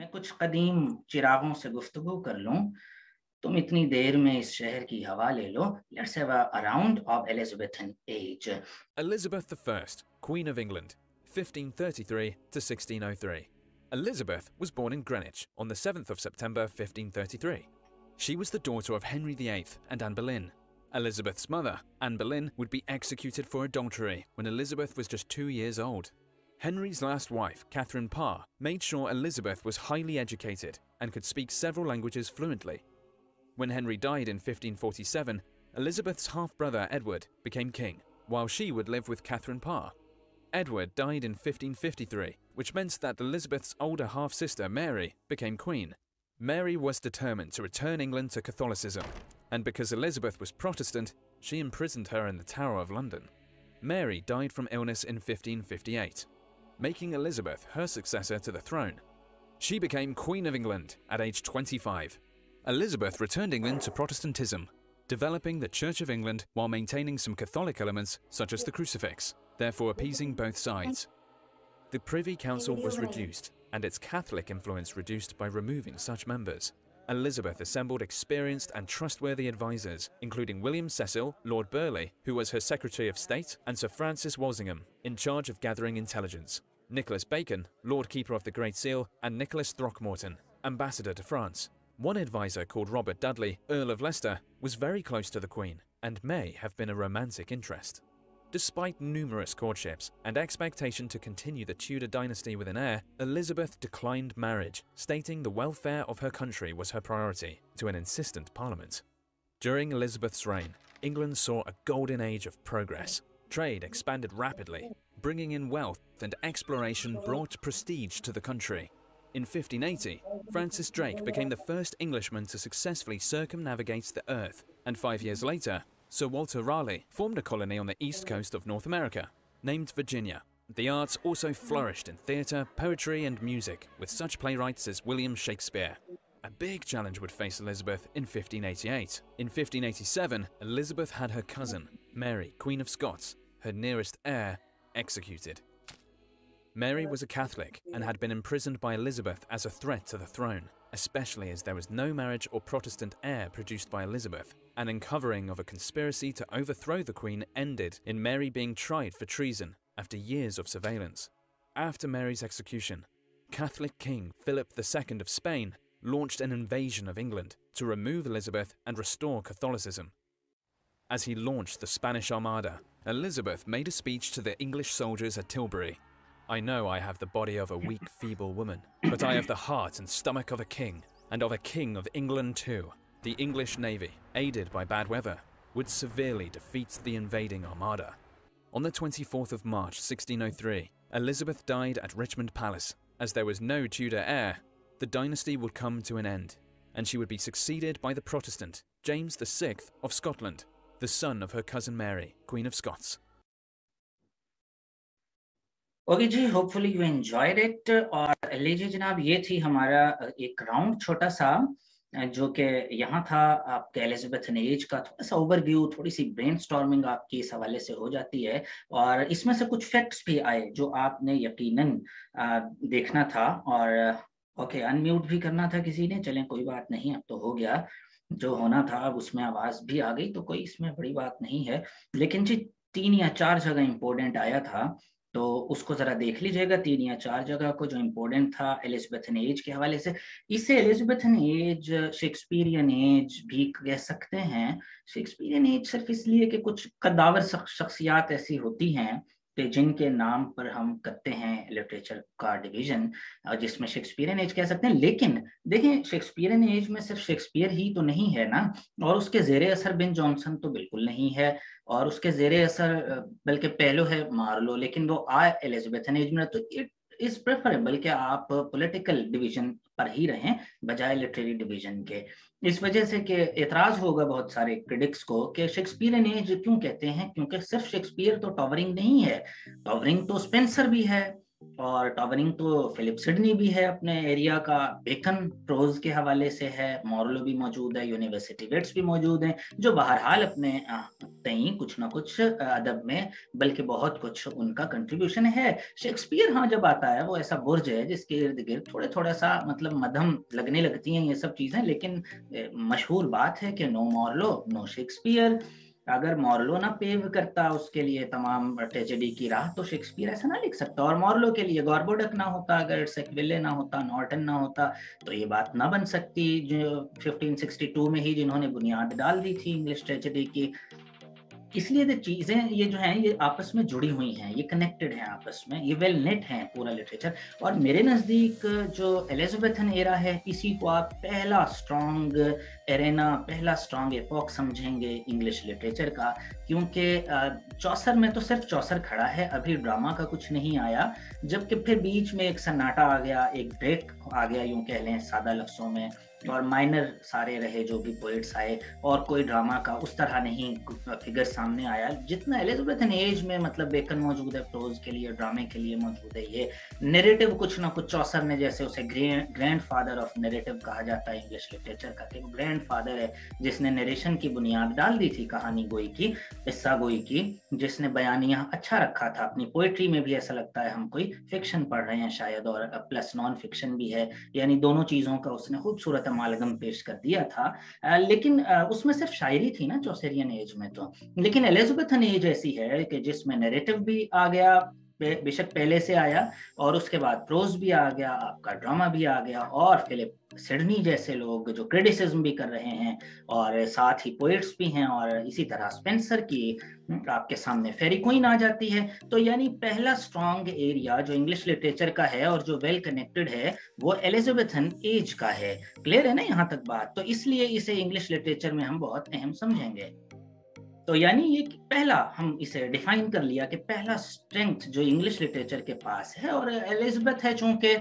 मैं कुछ कदीम चिरागों से गुफ्तगू कर लूं। तुम इतनी देर में इस शहर की हवा ले लो। Let's have a round of Elizabethan age. Elizabeth I, Queen of England, 1533 to 1603. Elizabeth was born in Greenwich on the 7th of September 1533. She was the daughter of Henry VIII and Anne Boleyn. Elizabeth's mother, Anne Boleyn, would be executed for adultery when Elizabeth was just 2 years old. Henry's last wife, Catherine Parr, made sure Elizabeth was highly educated and could speak several languages fluently. When Henry died in 1547, Elizabeth's half-brother Edward became king, while she would live with Catherine Parr. Edward died in 1553, which meant that Elizabeth's older half-sister Mary became queen. Mary was determined to return England to Catholicism, and because Elizabeth was Protestant, she imprisoned her in the Tower of London. Mary died from illness in 1558, making Elizabeth her successor to the throne. She became Queen of England at age 25. Elizabeth returned England to Protestantism, developing the Church of England while maintaining some Catholic elements such as the crucifix, therefore appeasing both sides. The Privy Council was reduced, and its Catholic influence reduced by removing such members. Elizabeth assembled experienced and trustworthy advisors, including William Cecil, Lord Burleigh, who was her Secretary of State, and Sir Francis Walsingham, in charge of gathering intelligence, Nicholas Bacon, Lord Keeper of the Great Seal, and Nicholas Throckmorton, Ambassador to France. One advisor called Robert Dudley, Earl of Leicester, was very close to the Queen and may have been a romantic interest. Despite numerous courtships and expectation to continue the Tudor dynasty with an heir, Elizabeth declined marriage, stating the welfare of her country was her priority, to an insistent parliament. During Elizabeth's reign, England saw a golden age of progress. Trade expanded rapidly, bringing in wealth, and exploration brought prestige to the country. In 1580, Francis Drake became the first Englishman to successfully circumnavigate the Earth, and 5 years later, Sir Walter Raleigh formed a colony on the east coast of North America, named Virginia. The arts also flourished in theatre, poetry and music, with such playwrights as William Shakespeare. A big challenge would face Elizabeth in 1588. In 1587, Elizabeth had her cousin, Mary, Queen of Scots, her nearest heir, executed. Mary was a Catholic and had been imprisoned by Elizabeth as a threat to the throne, especially as there was no marriage or Protestant heir produced by Elizabeth. An uncovering of a conspiracy to overthrow the Queen ended in Mary being tried for treason after years of surveillance. After Mary's execution, Catholic King Philip II of Spain launched an invasion of England to remove Elizabeth and restore Catholicism. As he launched the Spanish Armada, Elizabeth made a speech to the English soldiers at Tilbury. "I know I have the body of a weak, feeble woman, but I have the heart and stomach of a king, and of a king of England too." The English navy, aided by bad weather, would severely defeat the invading armada. On the 24th of March 1603, Elizabeth died at Richmond Palace. As there was no Tudor heir, the dynasty would come to an end, and she would be succeeded by the Protestant James VI of Scotland, the son of her cousin Mary, Queen of Scots. Okay जी, hopefully you enjoyed it. और लीजिए जनाब, ये थी हमारा एक round छोटा सा, जो कि यहाँ था आपके एलिजाबेथन एज का थोड़ा सा ओवरव्यू, थोड़ी सी ब्रेनस्टॉर्मिंग आपकी इस हवाले से हो जाती है, और इसमें से कुछ फैक्ट्स भी आए जो आपने यकीनन देखना था। और ओके, अनम्यूट भी करना था किसी ने, चलें कोई बात नहीं, अब तो हो गया जो होना था, अब उसमें आवाज भी आ गई, तो कोई इसमें बड़ी बात नहीं है। लेकिन जी 3 या 4 जगह इंपॉर्टेंट आया था, तो उसको जरा देख लीजिएगा। 3 या 4 जगह को जो इम्पोर्टेंट था एलिजाबेथन एज के हवाले से। इसे एलिजाबेथन एज, शेक्सपियरियन एज भी कह सकते हैं। शेक्सपियरियन एज सिर्फ इसलिए कि कुछ कद्दावर शख्सियात ऐसी होती हैं कि जिनके नाम पर हम करते हैं लिटरेचर का डिवीजन, जिसमें शेक्सपियरियन एज कह सकते हैं। लेकिन देखें, शेक्सपियरियन एज में सिर्फ शेक्सपियर ही तो नहीं है ना, और उसके जेरे असर बेन जॉनसन तो बिल्कुल नहीं है, और उसके जेरे असर बल्कि पहलू है मार्लो, लेकिन वो एलिजाबेथन एज में। तो इट इज प्रेफरेबल कि आप पॉलिटिकल डिवीजन पर ही रहें बजाय लिटरेरी डिवीजन के। इस वजह से कि एतराज होगा बहुत सारे क्रिटिक्स को कि शेक्सपियरियन एज क्यों कहते हैं, क्योंकि सिर्फ शेक्सपियर तो टॉवरिंग नहीं है, टॉवरिंग तो स्पेंसर भी है, और टॉवरिंग तो फिलिप सिडनी भी है अपने एरिया का, बेकन प्रोज के हवाले से है, मॉर्लो भी मौजूद है, यूनिवर्सिटी वेट्स भी मौजूद हैं, जो बहरहाल अपने तई कुछ ना कुछ अदब में बल्कि बहुत कुछ उनका कंट्रीब्यूशन है। शेक्सपियर हाँ जब आता है वो ऐसा बुर्ज है जिसके इर्द गिर्द थोड़े थोड़ा सा मतलब मध्यम लगने लगती हैं ये सब चीजें, लेकिन मशहूर बात है कि नो मॉर्लो नो शेक्सपियर। अगर मॉर्लो ना पेव करता उसके लिए तमाम ट्रेजेडी की राह तो शेक्सपियर ऐसा ना लिख सकता, और मॉर्लो के लिए गॉर्बोडक ना होता, अगर सेक्विले ना होता, नॉर्टन ना होता, तो ये बात ना बन सकती जो 1562 में ही जिन्होंने बुनियाद डाल दी थी इंग्लिश ट्रेजेडी की। इसलिए ये चीजें ये जो हैं ये आपस में जुड़ी हुई हैं, ये कनेक्टेड हैं आपस में, ये वेल नेट हैं पूरा लिटरेचर। और मेरे नज़दीक जो एलिजाबेथन एरा है इसी को आप पहला स्ट्रॉन्ग एरेना, पहला स्ट्रॉन्ग एपॉक समझेंगे इंग्लिश लिटरेचर का, क्योंकि चौसर में तो सिर्फ चौसर खड़ा है, अभी ड्रामा का कुछ नहीं आया, जबकि फिर बीच में एक सन्नाटा आ गया, एक ब्रेक आ गया यूं कह लें सादा लफ्ज़ों में, और माइनर सारे रहे जो भी पोइट्स आए, और कोई ड्रामा का उस तरह नहीं फिगर सामने आया जितना एलिजाबेथन एज में। मतलब बेकन मौजूद है प्रोज के लिए, ड्रामे के लिए मौजूद है, ये नैरेटिव कुछ ना कुछ चौसर ने, जैसे उसे ग्रैंड फादर ऑफ नैरेटिव कहा जाता है इंग्लिश लिटरेचर का, कि ग्रैंड फादर है जिसने नरेशन की बुनियाद डाल दी थी, कहानी गोई की, किस्सा गोई की, जिसने बयानिया अच्छा रखा था। अपनी पोइट्री में भी ऐसा लगता है हम कोई फिक्शन पढ़ रहे हैं शायद, और प्लस नॉन फिक्शन भी है, यानी दोनों चीजों का उसने खूबसूरत अमालगम पेश कर दिया था। लेकिन उसमें सिर्फ शायरी थी ना चौसेरियन एज में तो, लेकिन एलिजाबेथन एज ऐसी है कि जिसमें नैरेटिव भी आ गया, बेशक पहले से आया, और उसके बाद प्रोज भी आ गया, आपका ड्रामा भी आ गया, और फिलिप सिडनी जैसे लोग जो क्रिटिसिज्म भी कर रहे हैं, और साथ ही पोइट्स भी हैं, और इसी तरह स्पेंसर की आपके सामने फेरी क्वीन आ जाती है। तो यानी पहला स्ट्रॉन्ग एरिया जो इंग्लिश लिटरेचर का है और जो वेल कनेक्टेड है वो एलिजाबेथन एज का है। क्लियर है ना यहाँ तक बात? तो इसलिए इसे इंग्लिश लिटरेचर में हम बहुत अहम समझेंगे। तो यानी ये पहला हम इसे डिफाइन कर लिया कि पहला स्ट्रेंथ जो इंग्लिश लिटरेचर के पास है, और एलिजाबेथ है चूंकि,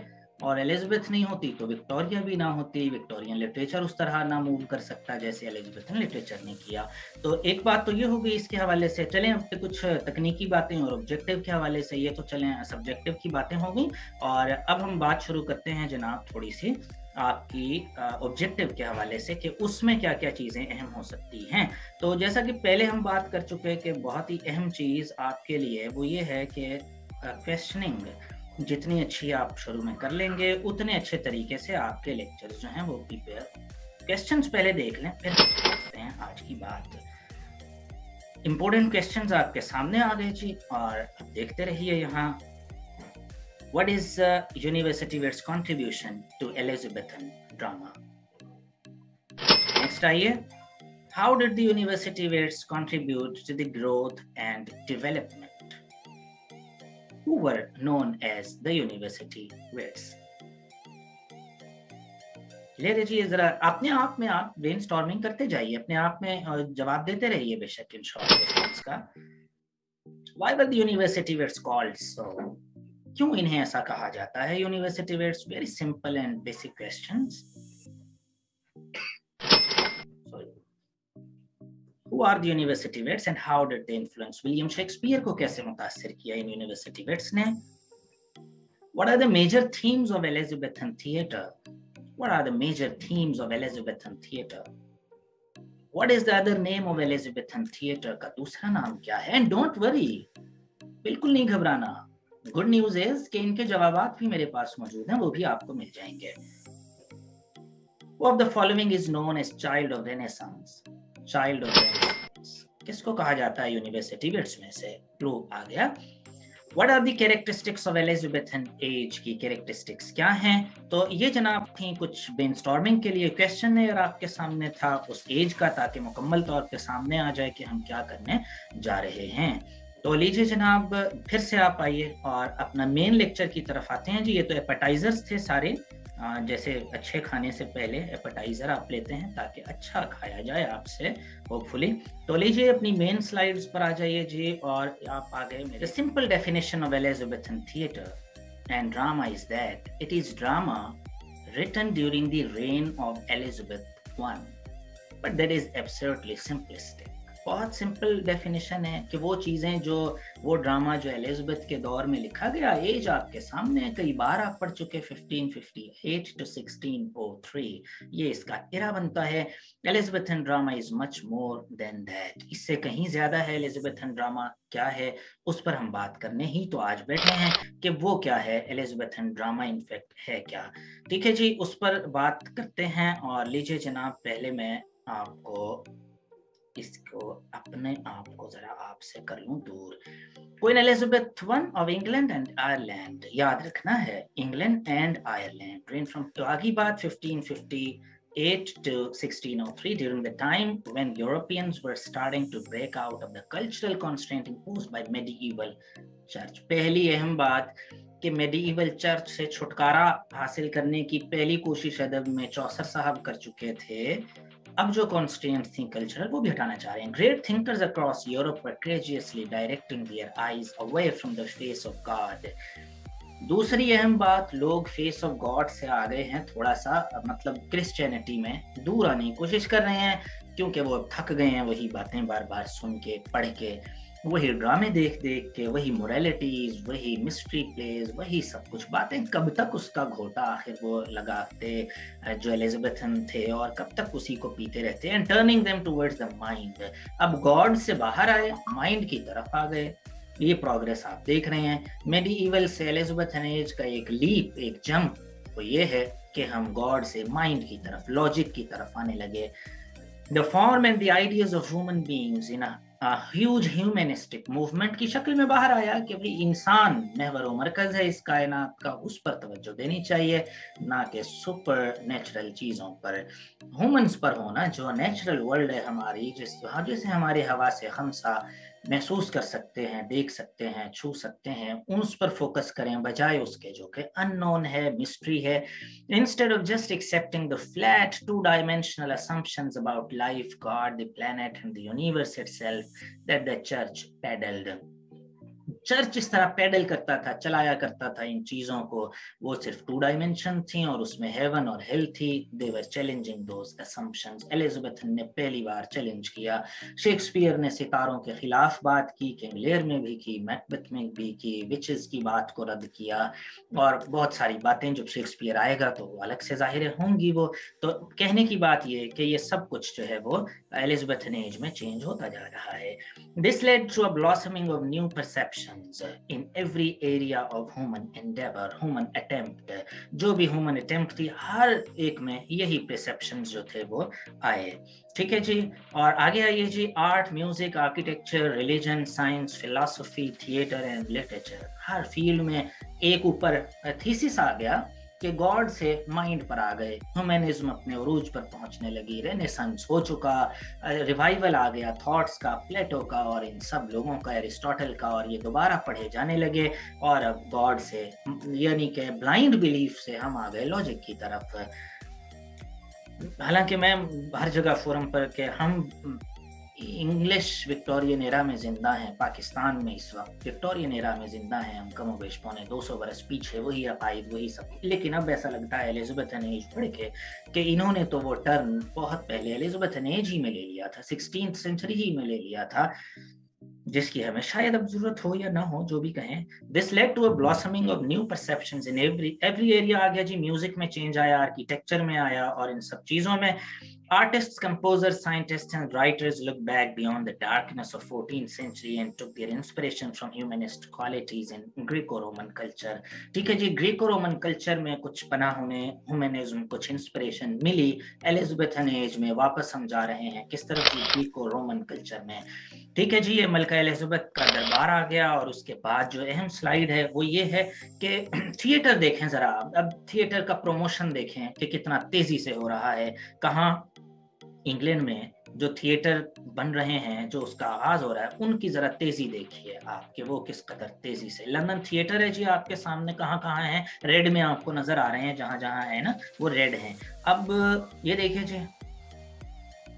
और एलिजाबेथ नहीं होती तो विक्टोरिया भी ना होती, विक्टोरियन लिटरेचर उस तरह ना मूव कर सकता जैसे एलिजाबेथन लिटरेचर ने किया। तो एक बात तो ये हो गई इसके हवाले से। चलें अब कुछ तकनीकी बातें और ऑब्जेक्टिव के हवाले से, ये तो चलें सब्जेक्टिव की बातें हो गई, और अब हम बात शुरू करते हैं जनाब थोड़ी सी आपकी ऑब्जेक्टिव के हवाले से कि उसमें क्या क्या चीज़ें अहम हो सकती हैं। तो जैसा कि पहले हम बात कर चुके हैं कि बहुत ही अहम चीज़ आपके लिए वो ये है कि क्वेश्चनिंग जितनी अच्छी आप शुरू में कर लेंगे उतने अच्छे तरीके से आपके लेक्चर्स जो हैं वो प्रिपेयर। क्वेश्चंस पहले देख लें फिर करते हैं आज की बात। इंपॉर्टेंट क्वेश्चंस आपके सामने आ गए जी, और अब देखते रहिए यहाँ। What is University West's contribution to Elizabethan drama? Next आइए, how did the University West contribute to the growth and development? Who were known as the University West? ले लीजिए जरा, अपने आप में आप ब्रेनस्टॉर्मिंग करते जाइए, अपने आप में जवाब देते रहिए बेशक इन शॉर्ट क्वेश्चंस का। Why were the University West called so? क्यों इन्हें ऐसा कहा जाता है university wits? Very simple and basic questions. Who are the University Wits and how did they influence? William Shakespeare को कैसे मुतासिर किया इन यूनिवर्सिटी वेट्स ने? What are the major themes of Elizabethan theatre? What are the major themes of Elizabethan theatre? What is the other name of Elizabethan theatre? का दूसरा नाम क्या है? And don't worry, बिल्कुल नहीं घबराना। गुड न्यूज इज कि इनके जवाबात भी मेरे पास मौजूद हैं, वो भी आपको मिल जाएंगे। Who of the following is known as child of Renaissance? Child of Renaissance किसको कहा जाता है यूनिवर्सिटी वेट्स में से? क्लू आ गया। What are the characteristics of Elizabethan age की कैरेक्टरिस्टिक्स क्या हैं? तो ये जनाब थी कुछ ब्रेनस्टॉर्मिंग के लिए क्वेश्चन है, और आपके सामने था उस एज का, ताकि मुकम्मल तौर पे सामने आ जाए कि हम क्या करने जा रहे हैं। तो लीजिए जनाब फिर से आप आइए और अपना मेन लेक्चर की तरफ आते हैं जी। ये तो एपेटाइजर्स थे सारे, जैसे अच्छे खाने से पहले एपेटाइजर आप लेते हैं ताकि अच्छा खाया जाए आपसे होपफुली। तो लीजिए अपनी मेन स्लाइड्स पर आ जाइए जी, और आप आ गए मेरे। Simple definition of Elizabethan theatre and drama is that it is drama written during the reign of Elizabeth I, but that is absurdly simplistic. बहुत सिंपल डेफिनेशन है कि वो चीज़ें जो वो ड्रामा जो एलिजाबेथ के दौर में लिखा गया, एज आपके सामने है, कई बार आप पढ़ चुके, 1558 to 1603 ये इसका एरा बनता है। Elizabethan drama is much more than that, इससे कहीं ज्यादा है। एलिजाबेथन ड्रामा क्या है उस पर हम बात करने ही तो आज बैठे हैं कि वो क्या है, एलिजाबेथन ड्रामा इनफैक्ट है क्या। ठीक है जी, उस पर बात करते हैं। और लीजिए जनाब, पहले मैं आपको इसको अपने आप को जरा आपसे कर लूं दूर। Queen Elizabeth one of England and Ireland, याद रखना है England and Ireland, rain from, तो आगे बात 1558 to 1603, during the time when Europeans were starting to break out of the cultural constraint imposed by medieval church। पहली अहम बात कि मेडिइवल चर्च से छुटकारा हासिल करने की पहली कोशिश अदब में चौसर साहब कर चुके थे। अब जो कॉन्स्टेंट्स थी कल्चरल, वो भी हटाना चाह रहे हैं। Great thinkers across Europe were courageously directing their eyes away from the face of God। दूसरी अहम बात, लोग फेस ऑफ गॉड से आ गए हैं थोड़ा सा, मतलब क्रिश्चियनिटी में दूर आने की कोशिश कर रहे हैं, क्योंकि वो थक गए हैं वही बातें बार बार सुन के, पढ़ के, वही ड्रामे देख देख के, वही मोरालिटीज, वही मिस्ट्री प्लेज, वही सब कुछ बातें। कब तक उसका घोटा आखिर वो लगाते जो एलिजाबेथन थे, और कब तक उसी को पीते रहते। And turning them towards the mind, अब गॉड से बाहर आए, माइंड की तरफ आ गए। ये प्रोग्रेस आप देख रहे हैं। मेडिइवल से एलिजाबेथन एज का एक लीप, एक जंप, वो ये है कि हम गॉड से माइंड की तरफ, लॉजिक की तरफ आने लगे। The form and the ideas of human beings in a huge humanistic movement की शक्ल में बाहर आया कि भाई इंसान महवर व मरकज है इस कायनात का, उस पर तवज्जो देनी चाहिए, ना कि सुपर नेचुरल चीज़ों पर, ह्यूमंस पर होना। जो नेचुरल वर्ल्ड है हमारी, जिसे हमारे हवा से खमसा महसूस कर सकते हैं, देख सकते हैं, छू सकते हैं, उस पर फोकस करें बजाय उसके जो कि अननोन है, मिस्ट्री है। Instead of just accepting the flat two-dimensional assumptions about life, God, the planet and the universe itself that the church peddled। Church इस तरह पैडल करता था, चलाया करता था इन चीजों को, वो सिर्फ टू डायमेंशन थी और उसमें हेवन और हेल थी। दे वर चैलेंजिंग दोस असम्पशंस। एलिजाबेथन ने पहली बार चैलेंज किया। शेक्सपियर ने सितारों के खिलाफ बात की, किंग लेयर में भी की, मैकबेथ में भी की, विचेस की बात को रद्द किया, और बहुत सारी बातें जब शेक्सपियर आएगा तो अलग से जाहिर होंगी। वो तो कहने की बात ये कि ये सब कुछ जो है वो एलिजाबेथन एज में चेंज होता जा रहा है। This led to a blossoming of new perceptions in every area of human endeavor, human attempt। जो भी human attempt थी, हर एक में यही perceptions जो थे वो आए। ठीक है जी, और आगे आइए जी। Art, music, architecture, religion, science, philosophy, theatre and literature, हर फील्ड में एक ऊपर थीसिस आ गया कि गॉड से माइंड पर आ गए। ह्यूमनिज्म अपने उरूज पर पहुंचने लगी, रेनेसांस हो चुका, रिवाइवल आ गया थॉट्स का, प्लेटो का और इन सब लोगों का, एरिस्टोटल का, और ये दोबारा पढ़े जाने लगे। और अब गॉड से, यानी कि ब्लाइंड बिलीफ से हम आ गए लॉजिक की तरफ। हालांकि मैं हर जगह फोरम पर के हम इंग्लिश विक्टोरियन एरा में जिंदा हैं, पाकिस्तान में इस वक्त विक्टोरियन एरा में जिंदा हैं हम, कमो बेश पौने 200 बरस पीछे, वही अकायद, वही सब। लेकिन अब ऐसा लगता है एलिजाबेथन एज पढ़ के कि इन्होंने तो वो टर्न बहुत पहले एलिजाबेथन एज ही में ले लिया था, 16th सेंचुरी ही में ले लिया था, जिसकी हमें शायद अब जरूरत हो या ना हो, जो भी कहें। This led to a blossoming of new perceptions in every area. आ गया जी, म्यूजिक में चेंज आया, आर्किटेक्चर में आया, और इन सब चीजों में artists, composers, scientists and writers look back beyond the darkness of 14th century and took their inspiration from humanist qualities in Greco-Roman culture। ठीक है जी, ग्रीको-रोमन कल्चर में कुछ पना होने, ह्यूमनिज्म, कुछ इंस्पिरेशन मिली। एलिजाबेथन एज में वापस हम जा रहे हैं किस तरफ जी, ग्रीको-रोमन कल्चर में। ठीक है जी, ये मलका एलिजाबेथ का दरबार आ गया। और उसके बाद जो अहम स्लाइड है वो ये है कि थिएटर देखें जरा, अब थिएटर का प्रमोशन देखें कि कितना तेजी से हो रहा है। कहाँ इंग्लैंड में जो थिएटर बन रहे हैं, जो उसका आगाज हो रहा है, उनकी जरा तेजी देखिए आप कि वो किस कदर तेजी से। लंदन थिएटर है जी आपके सामने, कहाँ है, रेड में आपको नजर आ रहे हैं, जहां है ना वो रेड हैं। अब ये देखिए जी,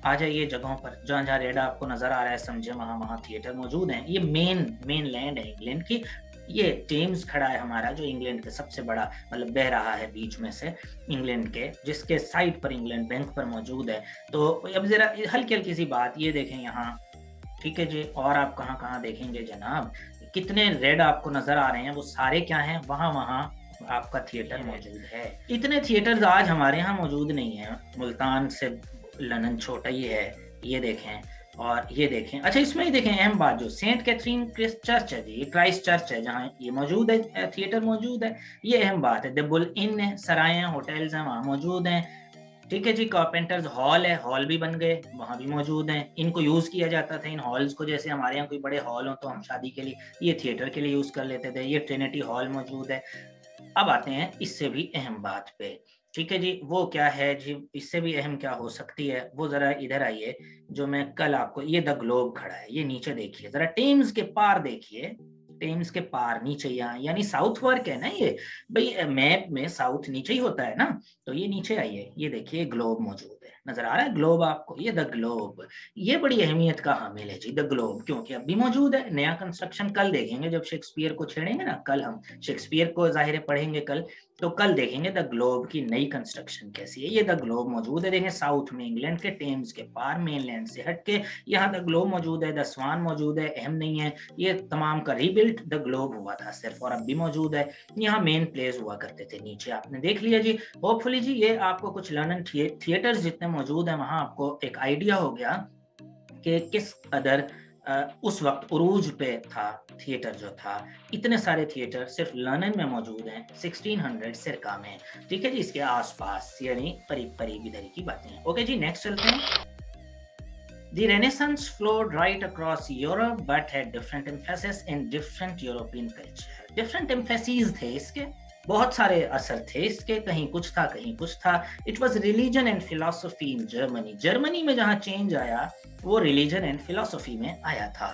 आ जाइए जगहों पर जहां रेड आपको नजर आ रहा है, समझे वहां थिएटर मौजूद हैं। ये मेन लैंड है इंग्लैंड की। ये टेम्स खड़ा है हमारा, जो इंग्लैंड का सबसे बड़ा, मतलब बह रहा है बीच में से इंग्लैंड के, जिसके साइड पर इंग्लैंड बैंक पर मौजूद है। तो अब जरा हल्की सी बात ये देखें, यहाँ ठीक है जी। और आप कहाँ कहाँ देखेंगे जनाब, कितने रेड आपको नजर आ रहे हैं, वो सारे क्या हैं, वहाँ वहाँ आपका थिएटर मौजूद है। इतने थिएटर्स आज हमारे यहाँ मौजूद नहीं है, मुल्तान से लंदन छोटा ही है, ये देखें और ये देखें। अच्छा इसमें ही देखें अहम बात, जो सेंट कैथरीन चर्च है जी, क्राइस्ट चर्च है जहाँ ये मौजूद है, थिएटर मौजूद है, ये अहम बात है। द बुल इन है, सराय होटल्स हैं वहाँ मौजूद हैं। ठीक है जी। कारपेंटर्स हॉल है, हॉल भी बन गए, वहां भी मौजूद हैं। इनको यूज किया जाता था इन हॉल्स को, जैसे हमारे यहाँ कोई बड़े हॉल हो तो हम शादी के लिए, ये थिएटर के लिए यूज कर लेते थे। ये ट्रिनिटी हॉल मौजूद है। अब आते हैं इससे भी अहम बात पे। ठीक है जी, वो क्या है जी, इससे भी अहम क्या हो सकती है, वो जरा इधर आइए। जो मैं कल आपको, ये द ग्लोब खड़ा है, ये नीचे देखिए जरा, टेम्स के पार देखिए, टेम्स के पार नीचे यहाँ, यानी साउथ वर्क है ना ये भाई, मैप में साउथ नीचे ही होता है ना, तो ये नीचे आइए, ये देखिए ग्लोब मौजूद है, नजर आ रहा है ग्लोब आपको, ये द ग्लोब। ये बड़ी अहमियत का हामिल है जी द ग्लोब, क्योंकि अब भी मौजूद है। नया कंस्ट्रक्शन कल देखेंगे जब शेक्सपियर को छेड़ेंगे ना, कल हम शेक्सपियर को जाहिर पढ़ेंगे कल, तो कल देखेंगे द ग्लोब की नई कंस्ट्रक्शन कैसी है। ये द ग्लोब मौजूद है, देखें साउथ में, इंग्लैंड के टेम्स के पार, मेनलैंड से हटके यहाँ द ग्लोब मौजूद है। द स्वान मौजूद है, अहम नहीं है, ये तमाम का रीबिल्ट द ग्लोब हुआ था सिर्फ, और अब भी मौजूद है। यहाँ मेन प्लेस हुआ करते थे, नीचे आपने देख लिया जी। होपफुली जी ये आपको कुछ लंदन थिएटर्स जितने मौजूद हैं वहां आपको एक आइडिया हो गया कि किस कदर उस वक्त उरूज पे था थिएटर जो था। इतने सारे थिएटर सिर्फ लंदन में मौजूद हैं, 1600 सिरका में। ठीक है जी, इसके आसपास यानी करीब करीब इधर की बातें हैं। ओके जी, नेक्स्ट चलते हैं। The Renaissance flowed right across Europe but had different emphasis in different European culture. Different emphases थे इसके, बहुत सारे असर थे इसके, कहीं कुछ था कहीं कुछ था। It was religion and philosophy in Germany. Germany में जहाँ चेंज आया वो रिलीजन एंड फिलोसफी में आया था।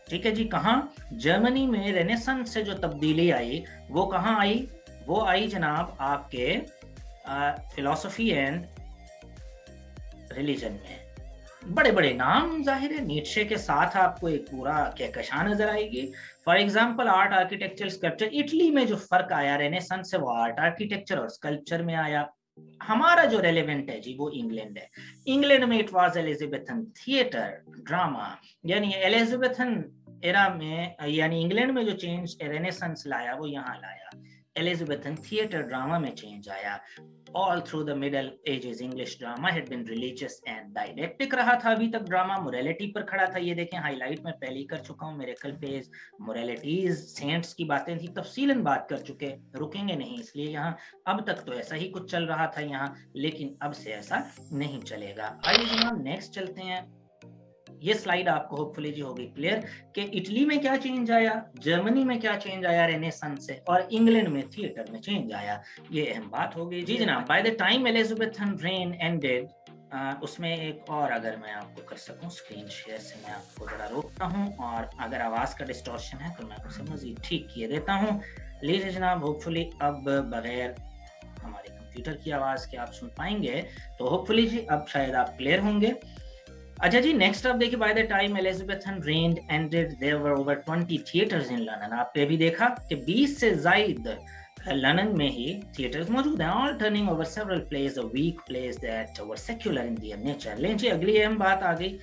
ठीक है जी, कहाँ, जर्मनी में रेनेसांस से जो तब्दीली आई वो कहाँ आई, वो आई जनाब आपके फिलोसफी एंड रिलीजन में। बड़े बड़े नाम जाहिर है, नीचे के साथ आपको एक पूरा कहकशां नजर आएगी। For example art, architecture, sculpture. Italy में जो फर्क आया रेनेसांस से, वो आर्ट, आर्किटेक्चर और स्कल्पचर में आया। हमारा जो रेलेवेंट है जी वो इंग्लैंड है। इंग्लैंड में it was Elizabethan theatre drama, यानी एलिजाबेथन एरा में, यानी इंग्लैंड में जो चेंज रेनेसांस लाया वो यहाँ लाया। एलिजाबेथन थिएटर ड्रामा में चेंज आया। All through the Middle Ages, English drama had been religious and didactic रहा था अभी तक ड्रामा, मोरालिटी पर खड़ा था। ये देखें हाईलाइट में पहले ही कर चुका हूँ, मिरेकल पेज, मोरालिटीज, सेंट्स की बातें थी, तफसीलन बात कर चुके, रुकेंगे नहीं इसलिए यहाँ। अब तक तो ऐसा ही कुछ चल रहा था यहाँ, लेकिन अब से ऐसा नहीं चलेगा। आइए जनाब नेक्स्ट चलते हैं। ये स्लाइड आपको होपफुली जी होगी क्लियर कि इटली में क्या चेंज आया, जर्मनी में क्या चेंज आया रेनेसांस से, और इंग्लैंड में थिएटर में चेंज आया। ये अहम बात हो गई जी जनाब। Bye the time Elizabethan reign ended, उसमें एक और अगर मैं आपको कर सकूं स्क्रीन शेयर से, मैं आपको जरा रोकता हूं, और अगर आवाज का डिस्टॉर्शन है तो मैं उसे मजीद ठीक किए देता हूं। लीजिए जनाब, होपफुली अब बगैर हमारे कंप्यूटर की आवाज के आप सुन पाएंगे, तो होपफुली जी अब शायद आप क्लियर होंगे। अच्छा जी, नेक्स्ट आप देखिए, by the time Elizabethan reign ended there were over 20 theatres in London. आपने भी देखा कि 20 से जायद लंदन में ही थिएटर्स मौजूद हैं, all turning over several plays a week plays that were secular in their nature. लें जी, अगली अहम बात आ गई।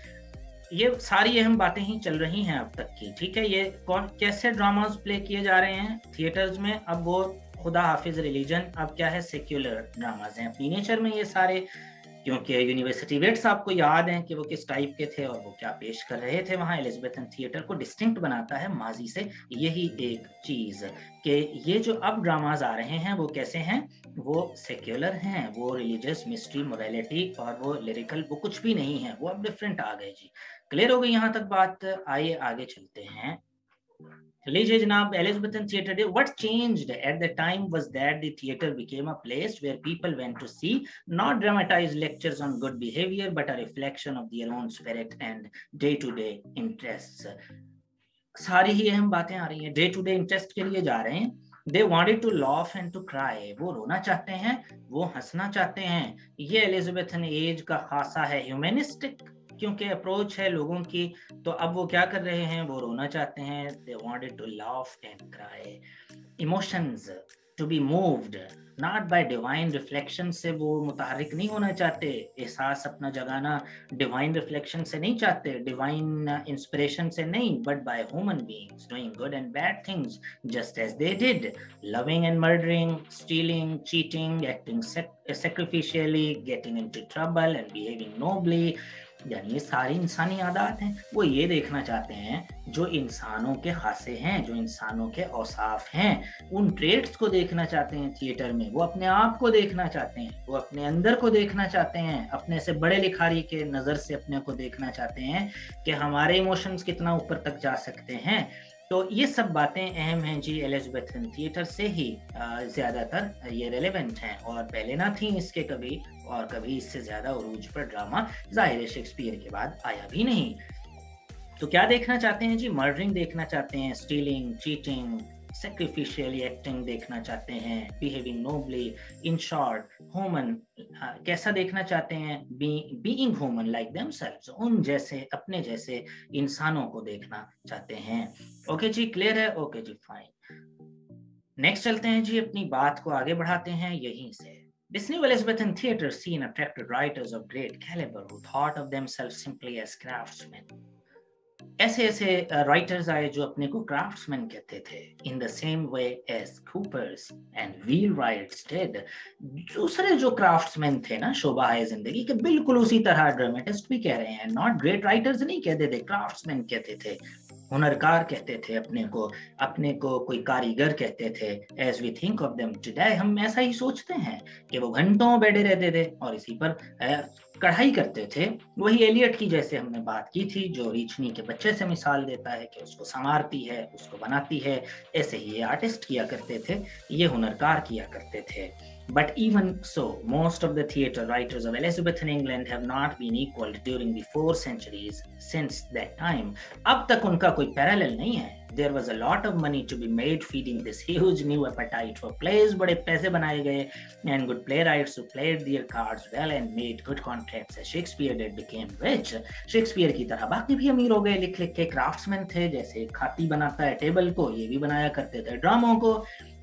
ये सारी अहम बातें ही चल रही हैं अब तक की। ठीक है, ये कौन कैसे ड्रामास प्ले किए जा रहे हैं थिएटर्स में, अब वो खुदा हाफिज रिलीजन, अब क्या है सेक्युलर ड्रामाज हैं अपनी नेचर में ये सारे, क्योंकि यूनिवर्सिटी वेट्स आपको याद हैं कि वो किस टाइप के थे और वो क्या पेश कर रहे थे वहाँ। एलिजाबेथन थिएटर को डिस्टिंक्ट बनाता है माजी से यही एक चीज कि ये जो अब ड्रामाज आ रहे हैं वो कैसे हैं, वो सेक्युलर हैं, वो रिलीजियस मिस्ट्री मोरालिटी और वो लिरिकल वो कुछ भी नहीं है, वो अब डिफरेंट आ गए जी। क्लियर हो गई यहाँ तक बात। आइए आगे चलते हैं। लीजिए जनाब, Elizabethan theatre, what changed at the time was that the theater became a place where people went to see not dramatized lectures on good behavior but a reflection of their own spirit and day-to-day interests. सारी ही अहम बातें आ रही हैं, day to day interest के लिए जा रहे हैं। They wanted to laugh and to cry, वो रोना चाहते हैं, वो हंसना चाहते हैं। ये एलिजाबेथन एज का खासा है, ह्यूमनिस्टिक क्योंकि अप्रोच है लोगों की, तो अब वो क्या कर रहे हैं, वो रोना चाहते हैं। They wanted to laugh and cry. Emotions, to be moved, not by divine reflection से वो मुतहरिक नहीं होना चाहते, एहसास अपना जगाना divine reflection से नहीं चाहते, divine inspiration से नहीं, but by human beings doing good and bad things just as they did, loving and murdering, stealing, cheating, acting sacrificially, getting into trouble and behaving nobly. यानी ये सारी इंसानी आदात हैं। वो ये देखना चाहते हैं जो इंसानों के खासे हैं, जो इंसानों के औसाफ हैं, उन ट्रेड्स को देखना चाहते हैं थिएटर में। वो अपने आप को देखना चाहते हैं, वो अपने अंदर को देखना चाहते हैं, अपने से बड़े लिखारी के नज़र से अपने को देखना चाहते हैं कि हमारे इमोशंस कितना ऊपर तक जा सकते हैं। तो ये सब बातें अहम हैं जी, एलिजाबेथन थिएटर से ही ज़्यादातर ये रेलेवेंट हैं, और पहले ना थी इसके कभी, और कभी इससे ज़्यादा उरूज पर ड्रामा ज़ाहिर शेक्सपियर के बाद आया भी नहीं। तो क्या देखना चाहते हैं जी? मर्डरिंग देखना चाहते हैं, स्टीलिंग, चीटिंग, sacrificially acting देखना चाहते हैं, behaving nobly, in short, human कैसा देखना चाहते हैं? being human like themselves, उन जैसे, अपने जैसे इंसानों को देखना चाहते हैं। ओके जी, क्लियर है? ओके जी, फाइन। नेक्स्ट चलते हैं जी, अपनी बात को आगे बढ़ाते हैं यहीं से। This new Elizabethan theatre scene attracted writers of great caliber who thought of themselves simply as craftsmen. ऐसे ऐसे राइटर्स आए जो अपने को क्राफ्ट्समैन कहते थे, in the same way as coopers and wheelwrights did. दूसरे जो क्राफ्ट्समैन थे ना शोभा है जिंदगी के, बिल्कुल उसी तरह ड्रामेटिस्ट भी कह रहे हैं, नॉट ग्रेट राइटर्स नहीं कहते थे, क्राफ्ट्समैन कहते थे, हुनरकार कहते थे अपने को कोई कारीगर कहते थे। As we think of them today, हम ऐसा ही सोचते हैं कि वो घंटों बैठे रहते थे और इसी पर कढ़ाई करते थे। वही एलियट की जैसे हमने बात की थी, जो रीछनी के बच्चे से मिसाल देता है कि उसको संवारती है, उसको बनाती है, ऐसे ही ये आर्टिस्ट किया करते थे, ये हुनरकार किया करते थे। But even so, most of the theatre writers of Elizabethan England have not been equaled during the 4 centuries since that time. अब तक उनका कोई parallel नहीं है। There was a lot of money to be made feeding this huge new appetite for plays. बड़े पैसे बनाए गए, and good playwrights who played their cards well and made good contracts as Shakespeare did became rich. Shakespeare की तरह बाकी भी अमीर हो गए, लिख लिख के। क्राफ्ट्समैन थे, जैसे खाती बनाता है टेबल को, ये भी बनाया करते थे ड्रामों को।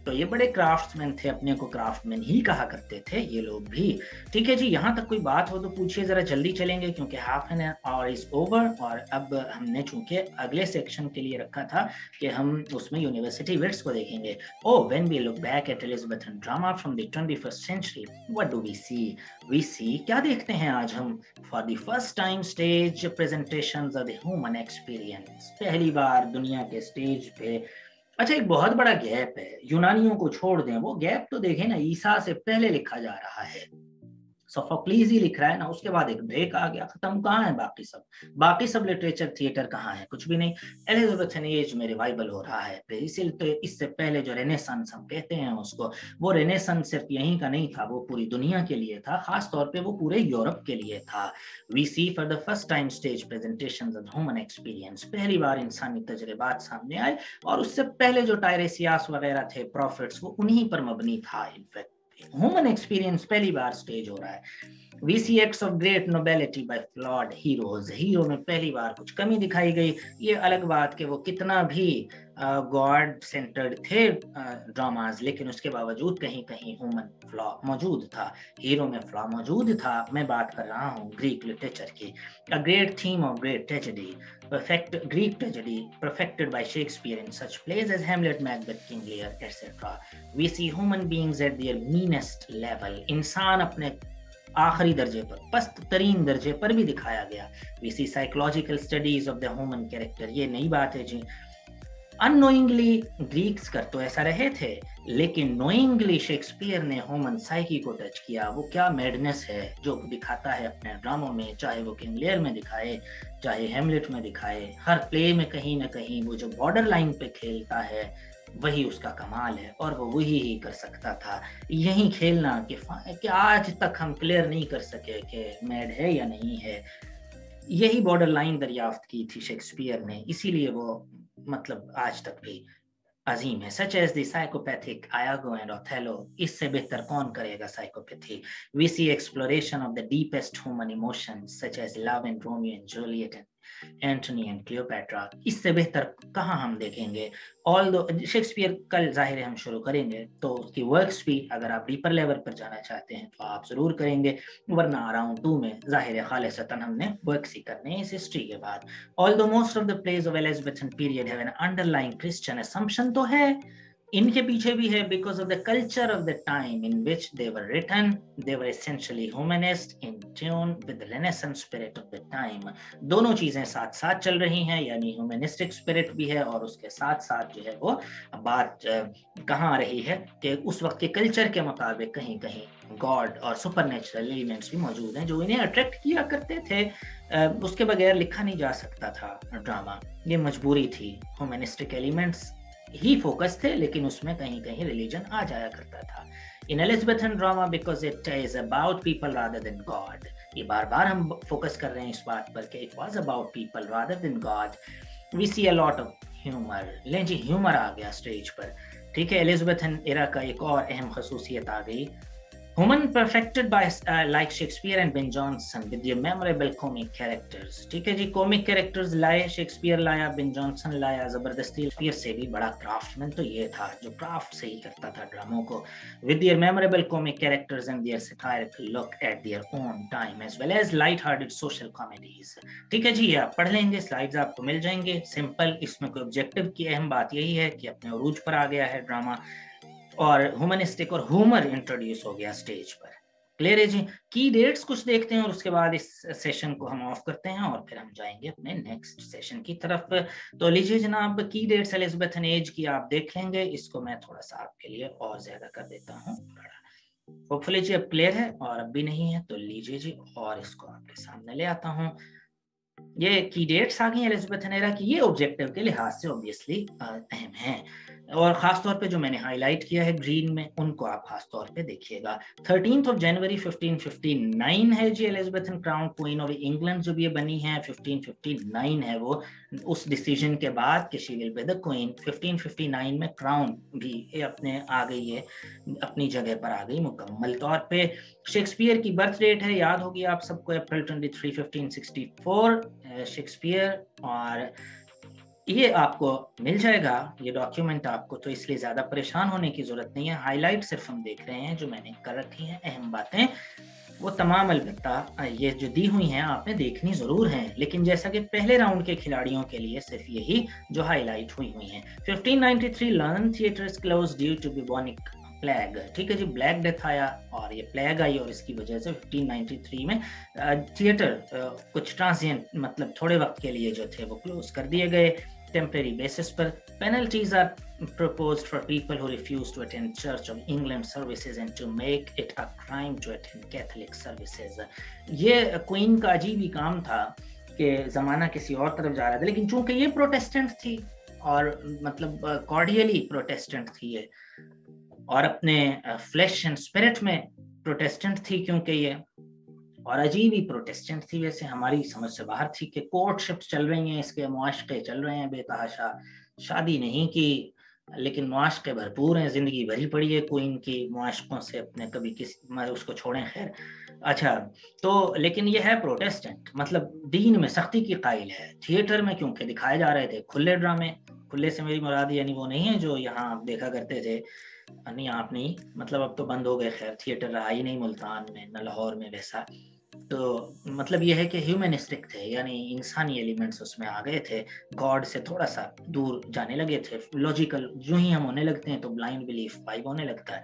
तो ये बड़े क्राफ्ट्समैन थे, अपने को क्राफ्टमैन ही कहा करते थे ये लोग भी। ठीक है जी, यहाँ तक कोई बात हो तो पूछिए, जरा जल्दी चलेंगे क्योंकि half an hour is over. और अब हमने चूंकि अगले सेक्शन के लिए रखा था कि हम उसमें यूनिवर्सिटी विट्स को देखेंगे। Oh, when we look back at Elizabethan drama from the 21st century, what do we see? We see, क्या देखते हैं आज हम? For the first time stage presentations of the human experience, पहली बार दुनिया के स्टेज पे। अच्छा, एक बहुत बड़ा गैप है, यूनानियों को छोड़ दें, वो गैप तो देखें ना, ईसा से पहले लिखा जा रहा है, सोफोक्लीज ही लिख रहा है ना, उसके बाद एक ब्रेक आ गया, खत्म। कहाँ है बाकी सब लिटरेचर थिएटर कहाँ है? कुछ भी नहीं। एलिजाबेथन एज में रिवाइवल हो रहा है, इसीलिए इससे पहले जो रेनेसांस हम कहते हैं उसको, वो रेनेसांस सिर्फ यहीं का नहीं था, वो पूरी दुनिया के लिए था, खास तौर पे वो पूरे यूरोप के लिए था। We see for the first time stage presentations of human experience, पहली बार इंसानी तजर्बात सामने आए, और उससे पहले जो टायरेसियास वगैरह थे, प्रॉफिट्स, वो उन्हीं पर मबनी था। इनफैक्ट ह्यूमन एक्सपीरियंस पहली बार स्टेज हो रहा है। We see acts of great nobility by flawed heroes, hero में पहली बार कुछ कमी दिखाई गई। ये अलग बात कि वो कितना भी गॉड सेंटर्ड थे ड्रामाज, लेकिन उसके बावजूद कहीं कहीं ह्यूमन फ्लॉ मौजूद था, हीरो में फ्लॉ मौजूद था। मैं बात कर रहा हूँ ग्रीक लिटरेचर की। A great theme of great tragedy, Greek tragedy perfected by Shakespeare in such plays as Hamlet, Macbeth, King Lear, etc. We see human beings at their meanest level, इंसान अपने आखिरी दर्जे पर, पस्त तरीन दर्जे पर भी दिखाया गया। We see psychological studies of the human character, ये नई बात है जी। अननोइंगली ग्रीक्स कर तो ऐसा रहे थे, लेकिन नोइंगली शेक्सपियर ने ह्यूमन साइकी को टच किया। वो क्या मैडनेस है जो दिखाता है अपने ड्रामों में, चाहे वो किंग लियर में दिखाए, चाहे हेमलेट में दिखाए, हर प्ले में कहीं ना कहीं वो जो बॉर्डर लाइन पे खेलता है वही उसका कमाल है, और वो वही ही कर सकता था। यही खेलना कि आज तक हम क्लियर नहीं कर सके कि मैड है या नहीं है, यही बॉर्डर लाइन दरियाफ्त की थी शेक्सपियर ने, इसीलिए वो मतलब आज तक भी अजीम है। Such as the psychopathic Iago and Othello, इससे बेहतर कौन करेगा psychopathy. We see exploration of the deepest human emotions such as love and Romeo and Juliet Antony and Cleopatra, इससे बेहतर कहाँ हम देखेंगे। ऑल दो शेक्सपियर कल जाहिर है हम शुरू करेंगे, तो उसकी वर्क्स भी अगर आप डीपर लेवल पर जाना चाहते हैं तो आप जरूर करेंगे, वरना राउंड 2 में जाहिर है खालिसतन हमने वर्क्स ही करने इस हिस्ट्री के बाद। Although most of the plays of Elizabethan period have an underlying Christian assumption, तो है इनके पीछे भी है, because of the culture of the time in which they were written, they were essentially humanist in tune with the Renaissance spirit of the time. दोनों चीजें साथ साथ चल रही हैं, यानी ह्यूमनिस्टिक स्पिरिट भी है और उसके साथ साथ जो है वो बात कहाँ आ रही है कि उस वक्त के कल्चर के मुताबिक कहीं कहीं गॉड और सुपरनेचुरल एलिमेंट्स भी मौजूद हैं जो इन्हें अट्रैक्ट किया करते थे। उसके बगैर लिखा नहीं जा सकता था ड्रामा, ये मजबूरी थी। ह्यूमनिस्टिक एलिमेंट्स ही फोकस थे, लेकिन उसमें कहीं कहीं रिलीजन आ जाया करता था। In Elizabethan drama because it is about people rather than god, ये बार बार हम फोकस कर रहे हैं इस बात पर कि it was about people rather than God. We see a lot of humour, लें जी ह्यूमर आ गया स्टेज पर, ठीक है। एलिजाबेथन एरा का एक और अहम खसूसियत आ गई, Human perfected by like Shakespeare and Ben Jonson with their memorable comic characters, ठीक है जी। कॉमिक कैरेक्टर्स लाए, शेक्सपियर लाया, बेन जॉनसन लाया, जबरदस्ती। शेक्सपियर से भी बड़ा क्राफ्टमैन तो ये था जो क्राफ्ट से ही करता था ड्रामों को। with their memorable comic characters and their satirical look at their own time as well as light-hearted social comedies, ठीक है जी। ये आप पढ़ लेंगे, स्लाइड्स आपको मिल जाएंगे, सिंपल। इसमें कोई ऑब्जेक्टिव की अहम बात यही है कि अपने उरूज पर आ गया है ड्रामा और ह्यूमनिस्टिक और ह्यूमर इंट्रोड्यूस हो गया स्टेज पर। क्लियर है जी। की डेट्स कुछ देखते हैं और उसके बाद इस सेशन को हम ऑफ करते हैं और फिर हम जाएंगे अपने नेक्स्ट सेशन की तरफ। तो लीजिए जनाब, की डेट्स एलिजाबेथन एज की आप देख लेंगे, इसको मैं थोड़ा सा आपके लिए और ज्यादा कर देता हूँ बड़ा। होपफुली जी अब क्लियर है, और अब भी नहीं है तो लीजिए जी और इसको आपके सामने ले आता हूँ। ये की डेट्स आ गई एलिजाबेथन एरा की, ये ऑब्जेक्टिव के लिहाज से ऑब्वियसली अहम है, और खास तौर पे जो मैंने हाईलाइट किया है ग्रीन में उनको आप खास तौर पे देखिएगा। 13 जनवरी 1559 है जी Elizabethan crown queen of England जब ये बनी है। 1559 है वो, उस डिसीजन के बाद कि she will be the queen. 1559 में क्राउन भी अपने आ गई है, अपनी जगह पर आ गई मुकम्मल तौर पे। शेक्सपियर की बर्थ डेट है, याद होगी आप सबको, अप्रैल 23 1564 शेक्सपियर, और ये आपको मिल जाएगा ये डॉक्यूमेंट आपको, तो इसलिए ज्यादा परेशान होने की जरूरत नहीं है। हाईलाइट सिर्फ हम देख रहे हैं जो मैंने कर रखी हैं अहम बातें, वो तमाम अलबत्ता ये जो दी हुई हैं आपने देखनी जरूर हैं, लेकिन जैसा कि पहले राउंड के खिलाड़ियों के लिए सिर्फ यही जो हाईलाइट हुई हैं। 1593 London theatres close due to bubonic plague, ठीक है जी। ब्लैक डेथ आया और ये प्लेग आई और इसकी वजह से 1593 में थिएटर कुछ ट्रांसिएंट मतलब थोड़े वक्त के लिए जो थे वो क्लोज कर दिए गए टेम्परेरी बेसिस पर। Penalties are proposed for people who refuse to attend Church of England services and to make it a crime to attend Catholic services। ये क्वीन का अजीब ही काम था कि ज़माना किसी और तरफ जा रहा था, लेकिन चूंकि ये प्रोटेस्टेंट थी और मतलब कॉर्डियली प्रोटेस्टेंट थी ये, और अपने फ्लैश एंड स्पिरिट में प्रोटेस्टेंट थी क्योंकि ये, और अजीब ही प्रोटेस्टेंट थी, वैसे हमारी समझ से बाहर थी कि कोर्टशिप्स चल रही हैं, इसके मुआशके चल रहे हैं बेतहाशा, शादी नहीं की लेकिन मुआशके भरपूर हैं, जिंदगी भरी पड़ी है क्वीन की मुआशकों से, अपने कभी किसी उसको छोड़ें खैर। अच्छा तो लेकिन ये है प्रोटेस्टेंट, मतलब दीन में सख्ती की कायल है। थिएटर में क्योंकि दिखाए जा रहे थे खुले ड्रामे, खुले से मेरी मुराद यानी वो नहीं है जो यहाँ आप देखा करते थे, नहीं आप नहीं, मतलब अब तो बंद हो गए, खैर थिएटर रहा ही नहीं मुल्तान में न लाहौर में वैसा। तो मतलब ये है कि ह्यूमनिस्टिक थे, यानी इंसानी एलिमेंट्स उसमें आ गए थे, गॉड से थोड़ा सा दूर जाने लगे थे। लॉजिकल जो ही हम होने लगते हैं तो ब्लाइंड बिलीफ गायब होने लगता है,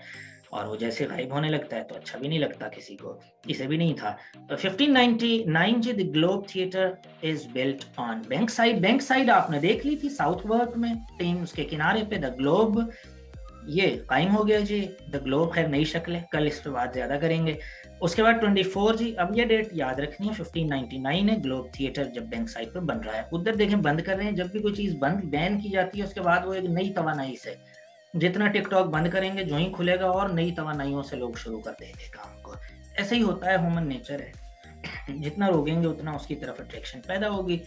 और वो जैसे गायब होने लगता है तो अच्छा भी नहीं लगता किसी को, इसे भी नहीं था। तो 1599 जी the globe theatre is built on Bankside. Bankside आपने देख ली थी साउथ वर्क में, टेम्स के किनारे पे द ग्लोब ये कायम हो गया जी। द ग्लोब खैर नई शक्ल है, कल इस पर बात ज्यादा करेंगे। उसके बाद 24 जी, अब ये डेट याद रखनी है, 1599 है ग्लोब थिएटर जब बैंक साइड पर बन रहा है। उधर देखें बंद कर रहे हैं, जब भी कोई चीज बंद बैन की जाती है उसके बाद वो एक नई तवानाई से, जितना टिकटॉक बंद करेंगे जो ही खुलेगा और नई तवानाइयों से लोग शुरू कर देंगे काम को। ऐसे ही होता है, ह्यूमन नेचर है, जितना रोकेंगे उतना उसकी तरफ अट्रैक्शन पैदा होगी,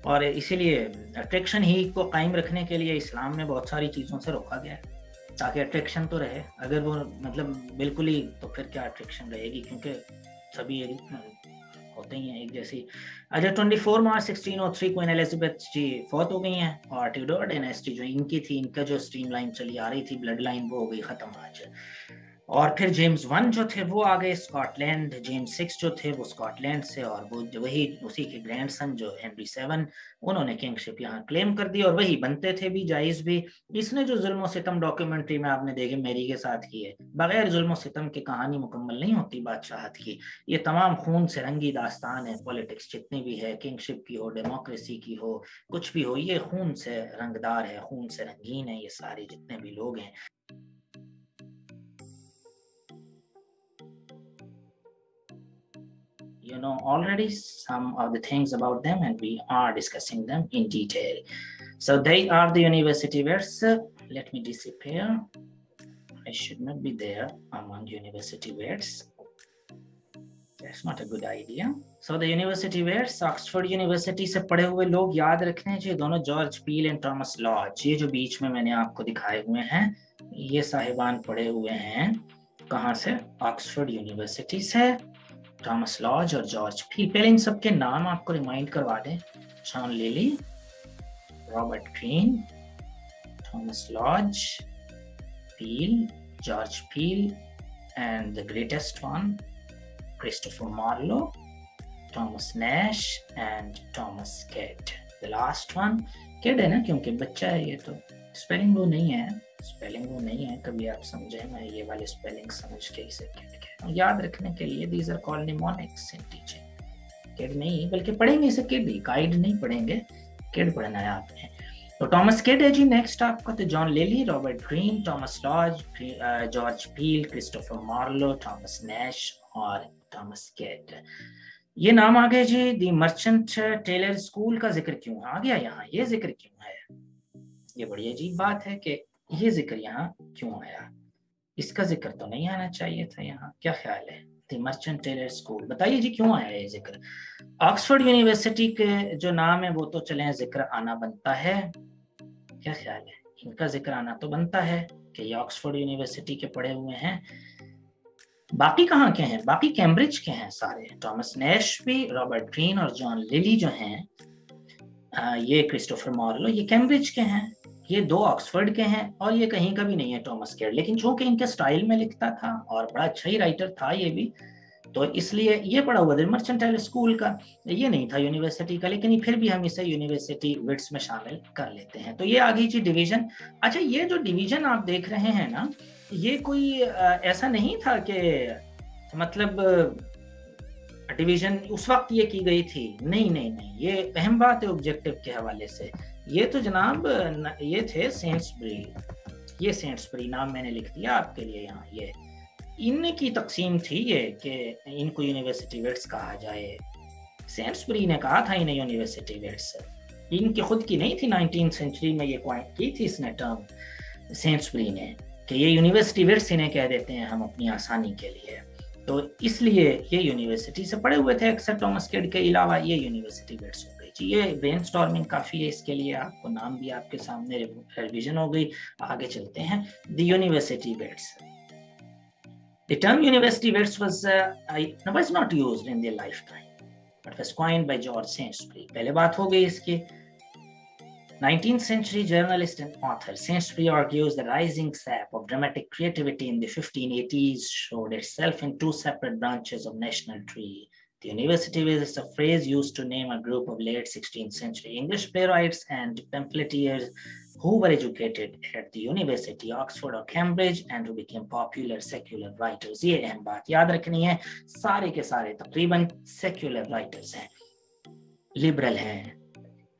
और इसीलिए अट्रैक्शन ही को कायम रखने के लिए इस्लाम में बहुत सारी चीज़ों से रोका गया है ताकि अट्रैक्शन तो रहे। अगर वो मतलब बिल्कुल ही, तो फिर क्या अट्रैक्शन रहेगी, क्योंकि सभी होते ही हैं एक जैसी। अच्छा 24 मार्च 1603 क्वीन एलिजाबेथ जी फौत हो गई हैं, और ट्यूडोर डायनेस्टी जो इनकी थी, इनका जो स्ट्रीम लाइन चली आ रही थी, ब्लड लाइन, वो हो गई खत्म आज। और फिर जेम्स वन जो थे वो आ गए स्कॉटलैंड, जेम्स सिक्स जो थे वो स्कॉटलैंड से, और वो वही उसी के ग्रैंडसन जो हेनरी सेवन, उन्होंने किंगशिप यहाँ क्लेम कर दी, और वही बनते थे भी, जायज भी। इसने जो जुल्म सितम डॉक्यूमेंट्री में आपने देखी मेरी के साथ की है, बगैर जुल्म सितम की कहानी मुकम्मल नहीं होती बादशाहत की। ये तमाम खून से रंगी दास्तान है, पॉलिटिक्स जितनी भी है, किंगशिप की हो, डेमोक्रेसी की हो, कुछ भी हो, ये खून से रंगदार है, खून से रंगीन है ये सारे जितने भी लोग हैं। You know already some of the things about them, and we are discussing them in detail. So they are the university weights. Let me disappear. I should not be there among university weights. That's not a good idea. So the university weights, Oxford University से पढ़े हुए लोग याद रखने चाहिए, दोनों George Peele and Thomas Lodge, ये जो बीच में मैंने आपको दिखाए हुए हैं, ये साहिबान पढ़े हुए हैं कहाँ से? ऑक्सफोर्ड यूनिवर्सिटी से। थॉमस लॉज और जॉर्ज पील, पहले इन सब के नाम आपको रिमाइंड करवा दें। John Lyly, Robert Greene, Thomas Lodge, Peele, George Peele, and the greatest one Christopher Marlowe, Thomas Nashe and Thomas Kyd. The last one Kyd है ना, क्योंकि बच्चा है ये, तो स्पेलिंग वो नहीं है, स्पेलिंग वो नहीं है, कभी आप समझे, मैं ये वाले स्पेलिंग समझ के इसे किड कहता हूं, याद रखने के लिए। These are called mnemonics in teaching. Kyd नहीं, बल्कि पढ़ेंगे इसे किड ही, गाइड नहीं पढ़ेंगे, किड पढ़ना है आपने। तो थॉमस किड है जी नेक्स्ट आपका। तो John Lyly, Robert Greene, Thomas Lodge, George Peele, Christopher Marlowe, Thomas Nashe और थॉमस किड, ये नाम आ गए जी। दी मर्चेंट टेलर स्कूल का जिक्र क्यों आ गया यहाँ, ये जिक्र क्यों है? ये बड़ी अजीब बात है कि ये जिक्र यहाँ क्यों आया, इसका जिक्र तो नहीं आना चाहिए था यहाँ, क्या ख्याल है? दी मर्चेंट टेलर स्कूल, बताइए जी क्यों आया ये जिक्र? ऑक्सफोर्ड यूनिवर्सिटी के जो नाम है वो तो चले जिक्र आना बनता है, क्या ख्याल है? इनका जिक्र आना तो बनता है कि ये ऑक्सफोर्ड यूनिवर्सिटी के पढ़े हुए हैं। बाकी कहाँ के हैं? बाकी कैम्ब्रिज के हैं सारे, थॉमस नैश भी, रॉबर्ट ग्रीन और जॉन लिली जो हैं, ये क्रिस्टोफर मार्लो, ये कैम्ब्रिज के हैं, ये दो ऑक्सफोर्ड के हैं, और ये कहीं का भी नहीं है थॉमस किड। लेकिन चूंकि इनके स्टाइल में लिखता था और बड़ा अच्छा ही राइटर था ये भी, तो इसलिए ये पढ़ा हुआ था मर्चेंटाइल स्कूल का, ये नहीं था यूनिवर्सिटी का, लेकिन फिर भी हम इसे यूनिवर्सिटी विट्स में शामिल कर लेते हैं। तो ये आ गई जी डिवीजन। अच्छा, ये जो डिवीजन आप देख रहे हैं ना, ये कोई ऐसा नहीं था कि मतलब डिवीजन उस वक्त ये की गई थी, नहीं नहीं नहीं, ये अहम बात है ऑब्जेक्टिव के हवाले से। ये तो जनाब ये थे सेंट्सबरी, ये सेंट्सबरी नाम मैंने लिख दिया आपके लिए यहाँ, ये इनकी तकसीम थी ये कि इनको यूनिवर्सिटी वेट्स कहा जाए। सेंट्सबरी ने कहा था इन्हें यूनिवर्सिटी वेट्स, इनकी खुद की नहीं थी, 19th सेंचुरी में ये क्वाइट की थी इसने टर्म सेंट्सबरी ने, कि ये यूनिवर्सिटी वेट्स इन्हें कह देते हैं हम अपनी आसानी के लिए। तो इसलिए ये यूनिवर्सिटी से पढ़े हुए थे अक्सर, थॉमस किड के अलावा ये यूनिवर्सिटी वेट्स हो गई जी। ये ब्रेनस्टॉर्मिंग काफ़ी है इसके लिए, आपको नाम भी आपके सामने रिवीजन हो गई। आगे चलते हैं, the university wits. The term university weights was not used in their lifetime, but was coined by George Saintsbury. पहले बात हो गई इसकी। 19th century journalist and author Saintsbury argues the rising sap of dramatic creativity in the 1580s showed itself in two separate branches of national tree. The university is a phrase used to name a group of late 16th century English playwrights and pamphleteers who were educated at the University, Oxford or Cambridge and who became popular secular writers. ये अहम बात याद रखनी है, सारे के सारे तकरीबन secular writers हैं, liberal हैं,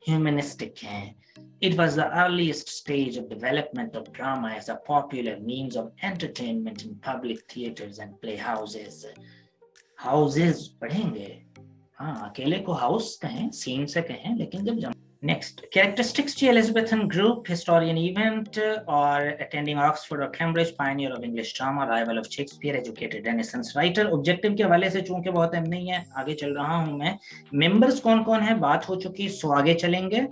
humanistic हैं. It was the earliest stage of development of drama as a popular means of entertainment in public theaters and playhouses. Houses पढ़ेंगे, हाँ अकेले को house कहें, scene से कहें, लेकिन जब Next, characteristics to Elizabethan group, historian event or attending Oxford or Cambridge, pioneer of English drama, rival of Shakespeare, educated Renaissance writer. Objective के हवाले से चूंकि बहुत अहम नहीं है, आगे चल रहा हूँ मैं। Members कौन कौन है, बात हो चुकी, सो आगे चलेंगे।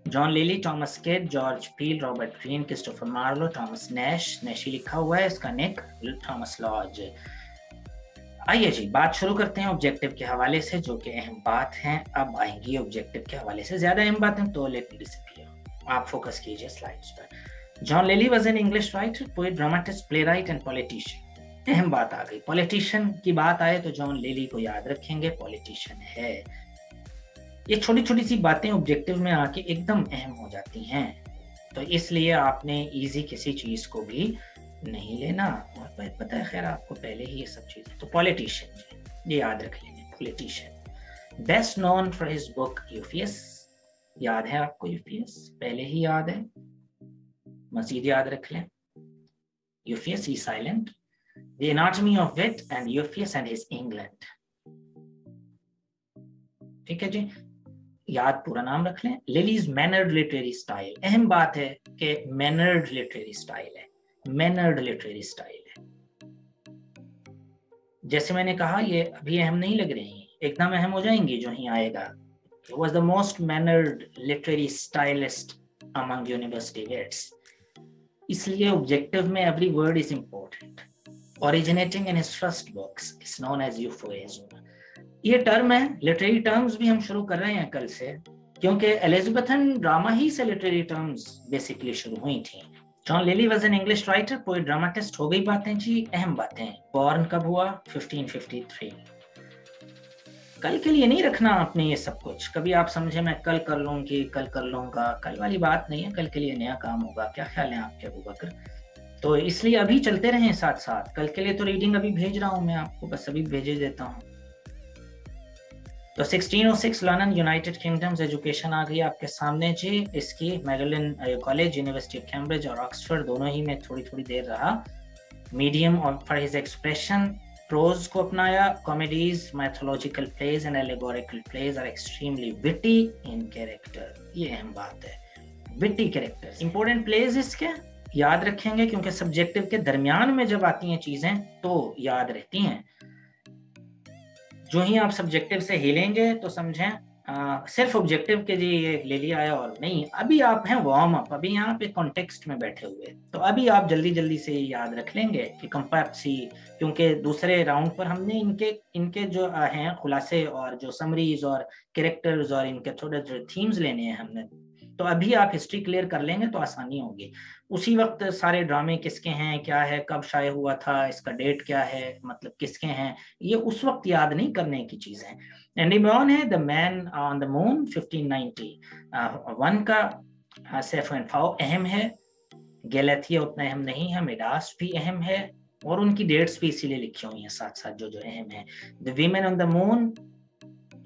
John Lyly, Thomas Kyd, George Peele, Robert Greene, Christopher Marlowe, Thomas Nashe, Nashe लिखा हुआ है इसका, निक, थॉमस लॉज। आइए जी, बात शुरू करते हैं ऑब्जेक्टिव के हवाले से, जो कि अहम बात है। अब आएंगी ऑब्जेक्टिव के हवाले से ज्यादा अहम बातें, तो लेट मी डिसअपियर। आप फोकस कीजिए स्लाइड्स पर। जॉन लेली was an English writer, poet, dramatist, playwright and politician. अहम बात आ गई, पॉलिटिशियन की बात आए तो जॉन लेली को याद रखेंगे, पॉलिटिशियन है। ये छोटी छोटी सी बातें ऑब्जेक्टिव में आके एकदम अहम हो जाती हैं, तो इसलिए आपने इजी किसी चीज को भी नहीं लेना। और पता है खैर आपको पहले ही ये सब चीजें। तो पॉलिटिशियन, ये याद रख लेंगे, politician. Best known for his book Euphues, याद है आपको यूफियस, पहले ही याद है, मजीद याद रख लें। यूफियस ही silent, the anatomy of wit and Euphues and his England. ठीक है जी, याद पूरा नाम रख लें। लिलीज मैनर्ड लिटरेरी स्टाइल, अहम बात है कि मैनर्ड लिटरेरी स्टाइल है, मैनर्ड लिटरेरी स्टाइल है। जैसे मैंने कहा ये अभी अहम नहीं लग रही, एकदम अहम हो जाएंगी जो ही आएगा। He was the most mannered literary stylist among university wits. इसलिए ऑब्जेक्टिव में every word is important. Originating in his first books is known as euphuism. ये टर्म है, लिटरेरी टर्म्स भी हम शुरू कर रहे हैं कल से, क्योंकि एलिजाबेथन ड्रामा ही से लिटरेरी टर्म्स बेसिकली शुरू हुई थी। जॉन लेली was an English writer, poet, dramatist. हो गई बातें जी, अहम बातें। बॉर्न कब हुआ? 1553। कल के लिए नहीं रखना आपने ये सब कुछ, कभी आप समझे मैं कल कर लूंगी, कल कर लूंगा, कल वाली बात नहीं है। कल के लिए नया काम होगा, क्या ख्याल है आपके अबू बकर? तो इसलिए अभी चलते रहें साथ साथ। कल के लिए तो रीडिंग अभी भेज रहा हूं मैं आपको, बस अभी भेजे देता हूं। तो 1606 लंदन यूनाइटेड किंगडम्स एजुकेशन आ गई आपके सामने जी। इसकी Magdalen college, university of Cambridge और ऑक्सफोर्ड, दोनों ही में थोड़ी थोड़ी देर रहा। Medium for his expression, prose को अपनाया। Comedies, mythological plays and allegorical plays are extremely witty in character. ये अहम बात है, विटी कैरेक्टर्स। इंपॉर्टेंट प्लेज इसके याद रखेंगे, क्योंकि सब्जेक्टिव के दरमियान में जब आती हैं चीजें तो याद रहती हैं। जो ही आप सब्जेक्टिव से हिलेंगे तो समझें सिर्फ ऑब्जेक्टिव के जी ये ले लिया है और नहीं। अभी आप हैं वार्म अप, अभी यहाँ पे कॉन्टेक्स्ट में बैठे हुए, तो अभी आप जल्दी जल्दी से याद रख लेंगे कि कंपैप्सी, क्योंकि दूसरे राउंड पर हमने इनके जो हैं खुलासे और जो समरीज और कैरेक्टर्स और इनके थोड़े जो थीम्स लेने हैं हमने। तो अभी आप हिस्ट्री क्लियर कर लेंगे तो आसानी होगी। उसी वक्त सारे ड्रामे किसके हैं, क्या है, कब शाये हुआ था, इसका डेट क्या है, मतलब किसके हैं, ये उस वक्त याद नहीं करने की चीज है। एंडी बॉर्न है the man on the moon 1591 का। सेफ एंड फाओ अहम है, गैलेथिया उतना अहम नहीं है, मिडास भी अहम है, और उनकी डेट्स भी इसीलिए लिखी हुई हैं साथ साथ जो अहम है। The women on the moon,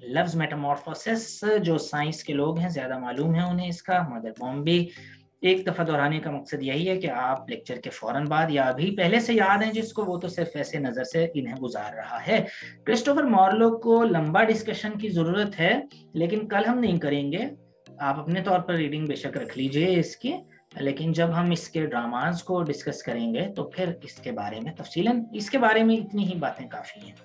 loves Metamorphosis, जो साइंस के लोग हैं ज्यादा मालूम है उन्हें इसका। मदर बॉम्बे, एक दफा दोहराने का मकसद यही है कि आप लेक्चर के फौरन बाद या अभी पहले से याद है जिसको, वो तो सिर्फ ऐसे नजर से इन्हें गुजार रहा है। क्रिस्टोफर मार्लो को लंबा डिस्कशन की जरूरत है, लेकिन कल हम नहीं करेंगे। आप अपने तौर पर रीडिंग बेशक रख लीजिए इसकी, लेकिन जब हम इसके ड्रामाज को डिस्कस करेंगे तो फिर इसके बारे में तफसीलन, इसके बारे में इतनी ही बातें काफी हैं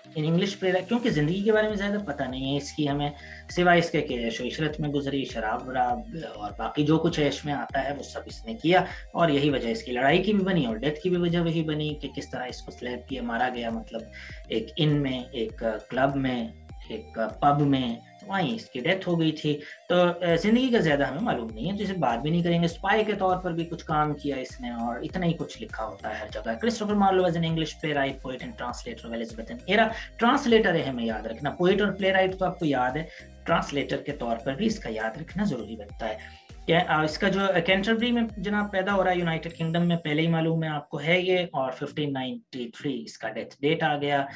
इन इंग्लिश प्लेयर, क्योंकि जिंदगी के बारे में ज्यादा पता नहीं है इसकी हमें, सिवाय इसके कि ऐशो इशरत में गुजरी, शराब वराब और बाकी जो कुछ ऐश में आता है वो सब इसने किया। और यही वजह इसकी लड़ाई की भी बनी और डेथ की भी वजह वही बनी कि किस तरह इसको स्लैब किया, मारा गया, मतलब एक इन में, एक क्लब में, एक पब में, वहीं इसकी डेथ हो गई थी। तो जिंदगी का ज्यादा हमें मालूम नहीं है, तो इसे बात भी नहीं करेंगे। स्पाई के तौर पर भी कुछ काम किया इसने और इतना ही कुछ लिखा होता है हर जगह। Christopher Marlowe was an English playwright, poet and translator of Elizabethan era. Translator है हमें याद रखना, पोएट और प्लेराइट तो आपको याद है, ट्रांसलेटर के तौर पर भी इसका याद रखना जरूरी बनता है। इसका जो कैंटरबरी में जनाब पैदा हो रहा है यूनाइटेड किंगडम में, पहले ही मालूम है आपको है ये, और 1593 इसका डेथ डेट आ गया।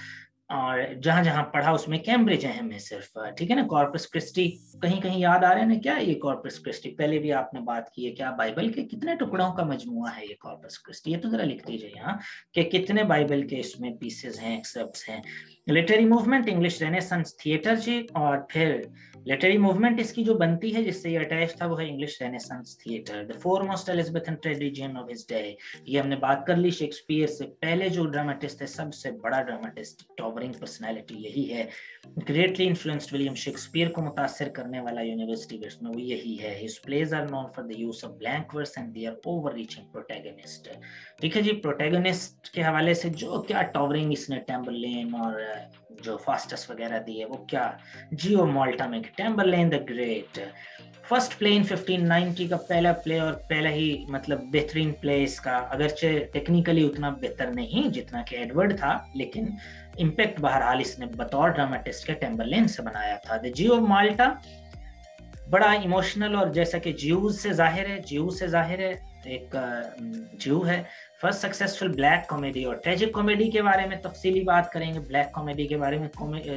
और जहां जहां पढ़ा उसमें कैम्ब्रिज अहम है सिर्फ, ठीक है ना। कॉर्पस क्रिस्टी कहीं कहीं याद आ रहे हैं ना, क्या है ये कॉर्पस क्रिस्टी? पहले भी आपने बात की है, क्या बाइबल के कितने टुकड़ों का मजमुआ है ये कॉर्पस क्रिस्टी? ये तो जरा लिख दीजिए यहाँ कि कितने बाइबल के इसमें पीसेस हैं, एक्सेप्ट्स हैं। Literary movement English renaissance theatre जी, और फिर लिटरेरी मूवमेंट इसकी जो बनती है जिससे ये अटैच था वो है English renaissance theatre, the foremost Elizabethan tradition of his day. ये हमने बात कर ली, शेक्सपियर से पहले जो ड्रामेटिस्ट है, सबसे बड़ा ड्रामेटिस्ट, टॉवरिंग पर्सनैलिटी यही है। ग्रेटली इन्फ्लुएंस्ड विलियम शेक्सपियर को मुतासिर करने वाला यूनिवर्सिटी वर्स में वो यही है। His plays are known for the use of blank verse and their overreaching protagonist. ठीक है जी, प्रोटैगनिस्ट के हवाले से जो क्या टॉवरिंग इसने टेम्बरलेन और जो फास्टस वगैरह दी है वो क्या, जियो माल्टा में Tamburlaine the great, first play in 1590 का पहला प्ले, और पहला ही मतलब बेहतरीन प्ले इसका, अगरचे टेक्निकली उतना बेहतर नहीं जितना कि एडवर्ड था, लेकिन इम्पैक्ट बहरहाल इसने बतौर ड्रामेटिस्ट के टेम्बरलेन से बनाया था। द जियो माल्टा बड़ा इमोशनल, और जैसा कि ज्यू से जाहिर है एक ज्यू है। फर्स्ट सक्सेसफुल ब्लैक कॉमेडी और ट्रेजिक कॉमेडी के बारे में तफसीली बात करेंगे। ब्लैक कॉमेडी के बारे में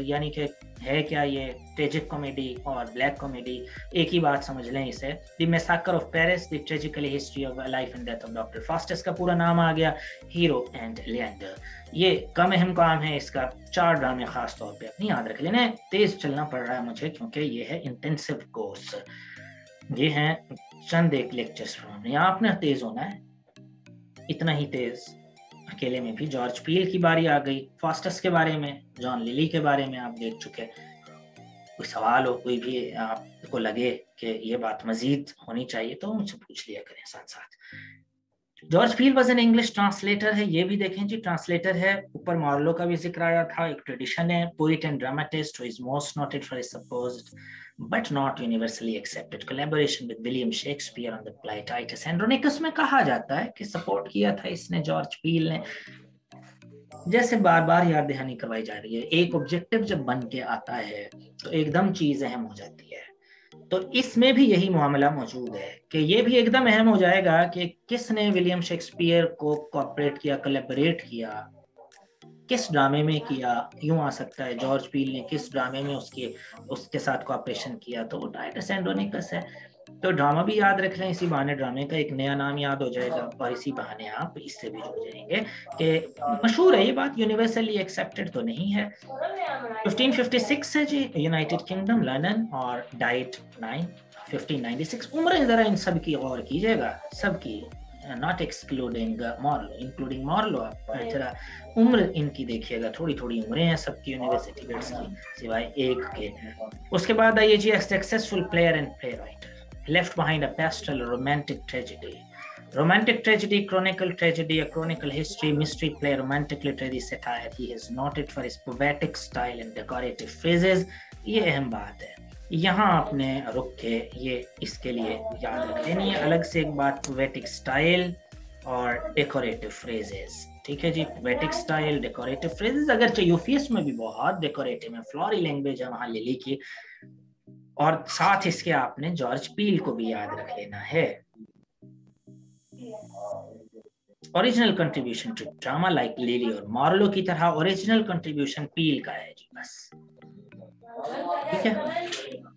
यानी कि है क्या ये ट्रेजिक कॉमेडी और ब्लैक कॉमेडी, एक ही बात समझ लें इसे। The मैसाकर of Paris, the tragically history of life and death of doctor Faustus का पूरा नाम आ गया। हीरो एंड लिएंडर, ये कम अहम काम है इसका, 4 ड्रामे खास तौर पे अपनी याद रख लेना। तेज चलना पड़ रहा है मुझे क्योंकि ये है इंटेंसिव कोर्स, ये है चंद एक लेक्चर्स यहाँ आपने तेज होना है, इतना ही तेज अकेले में भी। जॉर्ज पील की बारी आ गई, फास्टस के बारे में, जॉन लिली के बारे में आप देख चुके। कोई सवाल हो, कोई भी आपको लगे कि ये बात मजीद होनी चाहिए तो मुझसे पूछ लिया करें साथ साथ। George Peele was an English translator है, ये भी देखें जी, ट्रांसलेटर है। ऊपर मार्लो का भी जिक्र आया था, एक ट्रेडिशन है। Poet and dramatist who is most noted for his supposed but not universally accepted collaboration with William Shakespeare on the play Titus Andronicus में कहा जाता है कि सपोर्ट किया था इसने जॉर्ज पील ने। जैसे बार बार याद दहानी करवाई जा रही है, एक ऑब्जेक्टिव जब बन के आता है तो एकदम चीज अहम हो जाती है, तो इसमें भी यही मामला मौजूद है कि ये भी एकदम अहम हो जाएगा कि किसने विलियम शेक्सपियर को कोऑपरेट किया, कोलैबोरेट किया, किस ड्रामे में किया। यूं आ सकता है जॉर्ज पील ने किस ड्रामे में उसके साथ कोऑपरेशन किया, तो वो टाइटस एंड्रोनिकस है। तो ड्रामा भी याद रख लें, इसी बहाने ड्रामे का एक नया नाम याद हो जाएगा, और इसी बहाने आप इससे भी जुड़ जाएंगे कि मशहूर है ये बात, यूनिवर्सली एक्सेप्टेड तो नहीं है। 1556 है जी, यूनाइटेड किंगडम लंदन, और डाइट 1596। उम्र जरा इन सब की गौर कीजिएगा, सबकी, not excluding Marlowe, including Marlowe. जरा उम्र इनकी देखिएगा, थोड़ी थोड़ी उम्रें हैं सबकी यूनिवर्सिटी बेट्स की सिवाय एक के। उसके बाद आइए जी, successful player and play writer, left behind a pastoral romantic tragedy. Romantic tragedy, chronicle tragedy, a chronicle history, mystery play, romantic literary satire. He is noted for his poetic style and decorative phrases. ये अहम बात है, यहाँ आपने रुक के ये इसके लिए याद रख लेनी है अलग से एक बात, पोएटिक स्टाइल और डेकोरेटिव फ्रेजेस। ठीक है जी, पोएटिक स्टाइल, डेकोरेटिव फ्रेजेस, अगर यूफियस में भी बहुत डेकोरेटिव है, फ्लोरी लैंग्वेज है वहाँ लिली की, और साथ इसके आपने जॉर्ज पील को भी याद रख लेना है। Original contribution to drama like Lyly और मार्लो की तरह ओरिजिनल कंट्रीब्यूशन पील का है जी, बस। ठीक है,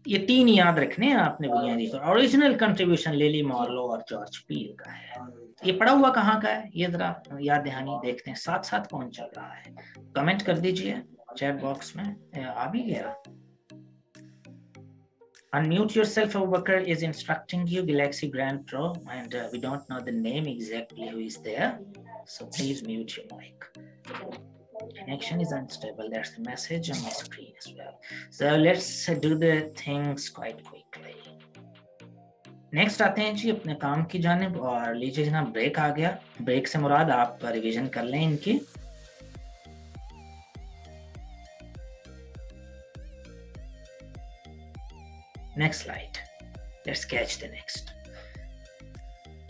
ये 3 याद रखने हैं आपने बुनियादी तौर। ओरिजिनल कंट्रीब्यूशन लिली, मार्लो और जॉर्ज पील का है। ये पढ़ा हुआ कहाँ का है, ये जरा याद दहानी देखते हैं, साथ साथ कौन चल रहा है, कमेंट कर दीजिए चैट बॉक्स में। आ भी गया, unmute yourself. Abu Bakr is instructing you, Galaxy Grand Pro, and we don't know the name exactly who is there, so please mute your mic. Connection is unstable, that's the message on my screen as well. So let's do the things quite quickly. Next आते हैं जी अपने काम की जानिब, और लीजिए जनाब break आ गया। ब्रेक से मुराद आप रिवीजन कर लें इनकी। Next slide, let's catch the next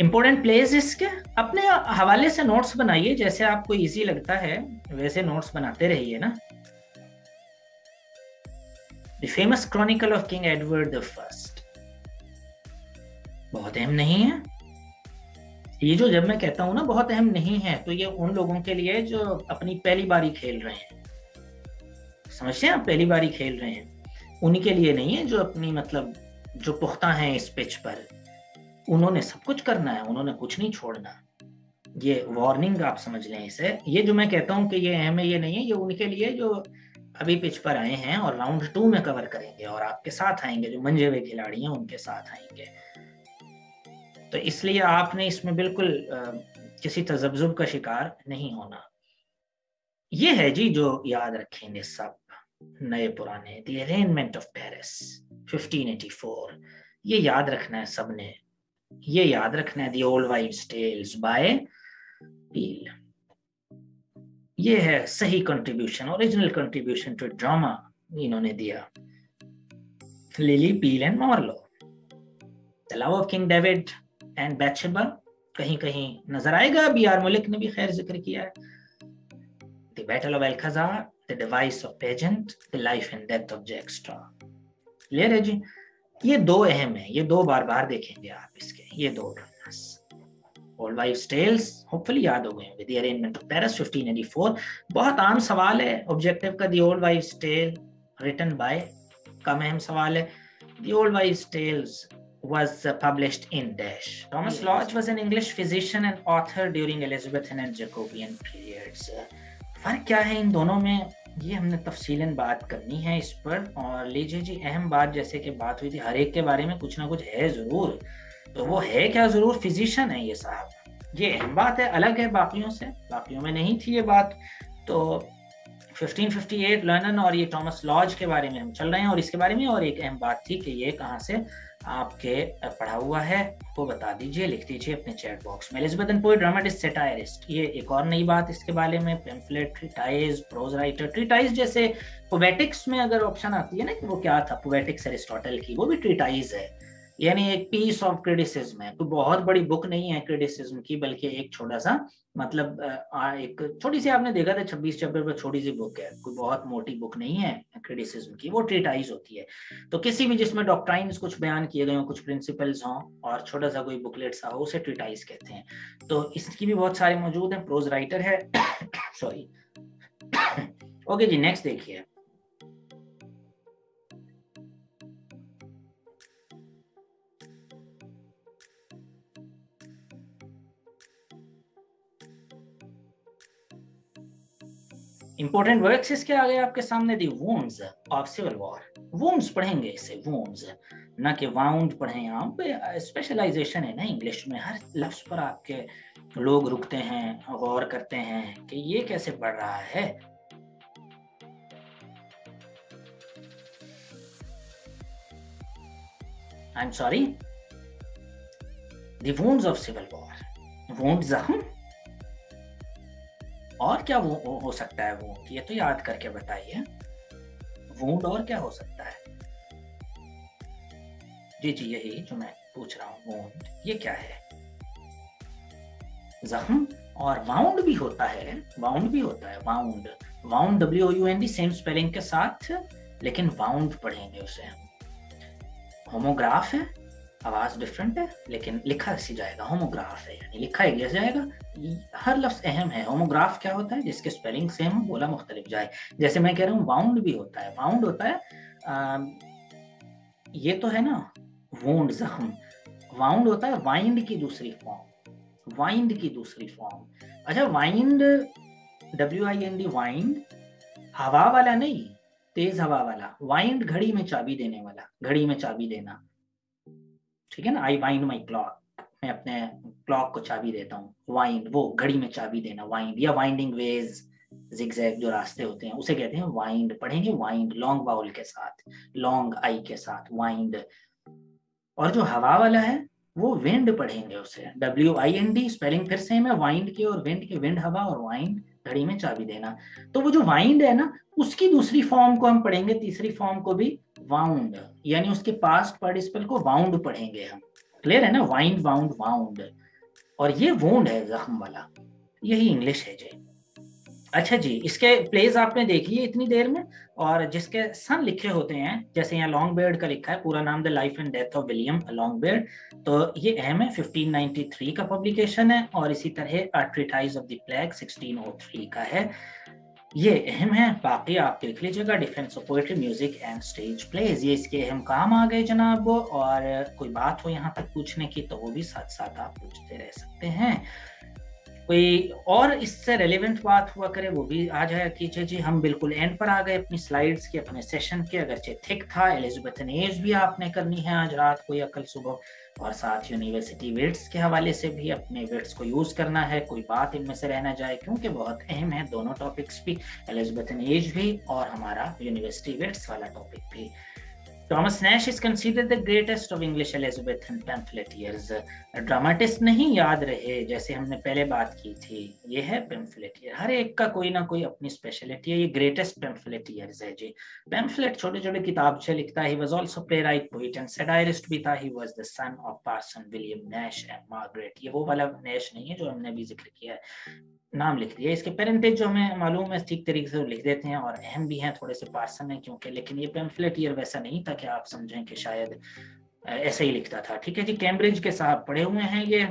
important place. इसके अपने हवाले से नोट्स बनाइए, जैसे आपको इजी लगता है वैसे नोट्स बनाते रहिए ना। The famous Chronicle of king Edward the first, बहुत अहम नहीं है ये, जो जब मैं कहता हूं ना बहुत अहम नहीं है, तो ये उन लोगों के लिए जो अपनी पहली बारी खेल रहे हैं, समझते हैं आप, पहली बारी खेल रहे हैं, उन्हीं के लिए नहीं है। जो अपनी मतलब जो पुख्ता हैं इस पिच पर, उन्होंने सब कुछ करना है, उन्होंने कुछ नहीं छोड़ना। ये वार्निंग आप समझ लें इसे। ये जो मैं कहता हूं कि ये अहम है, ये नहीं है, ये उनके लिए जो अभी पिच पर आए हैं और राउंड 2 में कवर करेंगे और आपके साथ आएंगे, जो मंजे हुए खिलाड़ी हैं उनके साथ आएंगे। तो इसलिए आपने इसमें बिल्कुल किसी तजब्जुब का शिकार नहीं होना। ये है जी जो याद रखेंगे सब, नए पुराने, द अरेंजमेंट ऑफ पेरिस 1584, ये याद रखना है सबने। ये याद रखना है the old wives tales by Peele. ये है सही contribution, original contribution to drama इन्होंने दिया, Lyly, Peele and Marlowe. The love of king David and Bethsabe कहीं कहीं नजर आएगा, B.R. मलिक ने भी खैर जिक्र किया है। The battle of Alcazar, the device of pageant, the life and death of Jack Straw. Clear है जी? ये दो अहम है, ये दो बार बार देखेंगे आप इसके, ये दो dramas. Old wives tales hopefully याद हो गए होंगे, द अरेंजमेंट ऑफ पेरिस 1584, बहुत आम सवाल है ऑब्जेक्टिव का, the old wives tale written by, कम अहम सवाल है। The old wives tales was published in dash. Thomas Lodge was an English physician and author during Elizabethan and Jacobean periods. फर्क क्या है इन दोनों में, ये हमने तफसीलन बात करनी है इस पर। और लीजिए जी, अहम बात जैसे कि बात हुई थी, हर एक के बारे में कुछ ना कुछ है जरूर, तो वो है क्या? जरूर फिजिशियन है ये साहब, ये अहम बात है, अलग है बाकियों से, बाकियों में नहीं थी ये बात। तो 1558 लर्नन और ये थॉमस लॉज के बारे में हम चल रहे हैं, और इसके बारे में और एक अहम बात थी कि ये कहाँ से आपके पढ़ा हुआ है वो बता दीजिए, लिख दीजिए अपने चैट बॉक्स में। एलिजाबेथन पोएट, ड्रामाटिस्ट, सैटायरिस्ट, ये एक और नई बात इसके बारे में। Pamphlet, treatise, pros writer. Treatise जैसे पोएटिक्स में अगर ऑप्शन आती है ना कि वो क्या था, पोएटिक्स एरिस्टोटल की, वो भी ट्रीटाइज है, यानी एक पीस ऑफ क्रिटिसिज्म है। कोई बहुत बड़ी बुक नहीं है क्रिटिसिज्म की, बल्कि एक छोटा सा, मतलब एक छोटी सी, आपने देखा था 26 चैप्टर पर छोटी सी बुक है, कोई बहुत मोटी बुक नहीं है क्रिटिसिज्म की, वो ट्रीटाइज होती है। तो किसी भी जिसमें डॉक्ट्राइन्स कुछ बयान किए गए हों, कुछ प्रिंसिपल्स हों और छोटा सा कोई बुकलेट सा हो, उसे ट्रीटाइज कहते हैं। तो इसकी भी बहुत सारे मौजूद हैं। प्रोज राइटर है सॉरी ओके जी, नेक्स्ट देखिए। इंपॉर्टेंट वर्क्स इसके आगे आपके सामने, the wounds of civil war. Wounds पढ़ेंगे इसे, वुंड्स, ना कि वाउंड पढ़ें। यहाँ पे स्पेशलाइजेशन है ना इंग्लिश में, हर लफ्ज पर आपके लोग रुकते हैं, गौर करते हैं कि ये कैसे पढ़ रहा है। I am sorry, the wounds of civil war. Wound, जख्म, और क्या वो हो सकता है वुंड, ये तो याद करके बताइए। वुंड और क्या हो सकता है? जी जी, यही जो मैं पूछ रहा हूँ, वुंड ये क्या है? जख्म। और वाउंड भी होता है, वाउंड भी होता है, wound, wound WOUND same spelling के साथ, लेकिन वाउंड पढ़ेंगे उसे हम। होमोग्राफ है, आवाज डिफरेंट है लेकिन लिखा ऐसी जाएगा, होमोग्राफ है यानी लिखा एक जैसा जाएगा। हर लफ्ज अहम है। होमोग्राफ क्या होता है? जिसके स्पेलिंग सेम हो, बोला मुख्तलिफ जाए। जैसे मैं कह रहा हूँ वाउंड भी होता है, वाउंड होता है ये तो है ना वुंड, जख्म। वाउंड होता है वाइंड की दूसरी फॉर्म, वाइंड की दूसरी फॉर्म। अच्छा, वाइंड WIND, वाइंड हवा वाला नहीं, तेज हवा वाला। वाइंड घड़ी में चाबी देने वाला, घड़ी में चाबी देना, ठीक है ना। आई वाइंड माई क्लॉक, मैं अपने क्लॉक को चाबी देता हूँ। वाइंड वो घड़ी में चाबी देना, वाइंड। या वाइंडिंग वेज, जिगजैग जो रास्ते होते हैं उसे कहते हैं वाइंड। पढ़ेंगे वाइंड लॉन्ग वाउल के साथ, लॉन्ग आई के साथ, वाइंड। और जो हवा वाला है वो विंड पढ़ेंगे उसे, WIND, स्पेलिंग फिर सेम है, वाइंड की और विंड की, विंड हवा और वाइंड घड़ी में चाबी देना। तो वो जो वाइंड है ना, उसकी दूसरी फॉर्म को हम पढ़ेंगे, तीसरी फॉर्म को भी वाउंड, यानी उसके पास्ट पार्टिसिपल को वाउंड पढ़ेंगे हम। क्लियर है ना? Wind, wound, wound. और ये वुंड है, जख्म वाला। यही इंग्लिश है जी। अच्छा जी, इसके प्लेज आपने देख लिए इतनी देर में, और जिसके सन लिखे होते हैं, जैसे यहाँ लॉन्ग बेयर्ड का लिखा है, पूरा नाम the life and death of William long Baird, तो ये अहम है, 1593 का पब्लिकेशन है। और इसी तरह ट्रीटाइज ऑफ द प्लेग 1603 का है, ये अहम है। बाकी आप देख लीजिएगा, difference of poetry, music and stage plays, ये इसके अहम काम आ गए जनाब। और कोई बात हो यहाँ तक पूछने की तो वो भी साथ साथ आप पूछते रह सकते हैं। कोई और इससे रेलेवेंट बात हुआ करे वो भी आ जाए कीजिए जी। हम बिल्कुल एंड पर आ गए अपनी स्लाइड्स के, अपने सेशन के। अगरचे थिक था, एलिजाबेथन एज भी आपने करनी है आज रात को या कल सुबह, और साथ यूनिवर्सिटी वेट्स के हवाले से भी अपने वेट्स को यूज करना है, कोई बात इनमें से रहना जाए, क्योंकि बहुत अहम है दोनों टॉपिक्स भी, एलिजाबेथन एज भी और हमारा यूनिवर्सिटी वेट्स वाला टॉपिक भी। Thomas Nash is considered the greatest of English Elizabethan pamphleteers. Dramatist नहीं याद रहे, जैसे हमने पहले बात की थी, ये है पैम्फलेटियर। हर एक का कोई ना कोई अपनी स्पेशलिटी है, ये ग्रेटेस्ट पैम्फलेटियर्स है जी। पैम्फलेट छोटे छोटे किताबचे लिखता है। He was also playwright, poet and satirist भी था। He was the son of Parson William Nash and Margaret। ये वो वाला नैश नहीं है जो हमने अभी जिक्र किया है, नाम लिख दिया। इसके पेरेंटेज जो हमें मालूम है ठीक तरीके से लिख देते हैं, और अहम भी हैं थोड़े से पार्सन है क्योंकि, लेकिन ये पैम्फलेटियर वैसा नहीं था कि आप समझें कि शायद ऐसे ही लिखता था। ठीक है जी, कैम्ब्रिज के साहब पढ़े हुए हैं ये।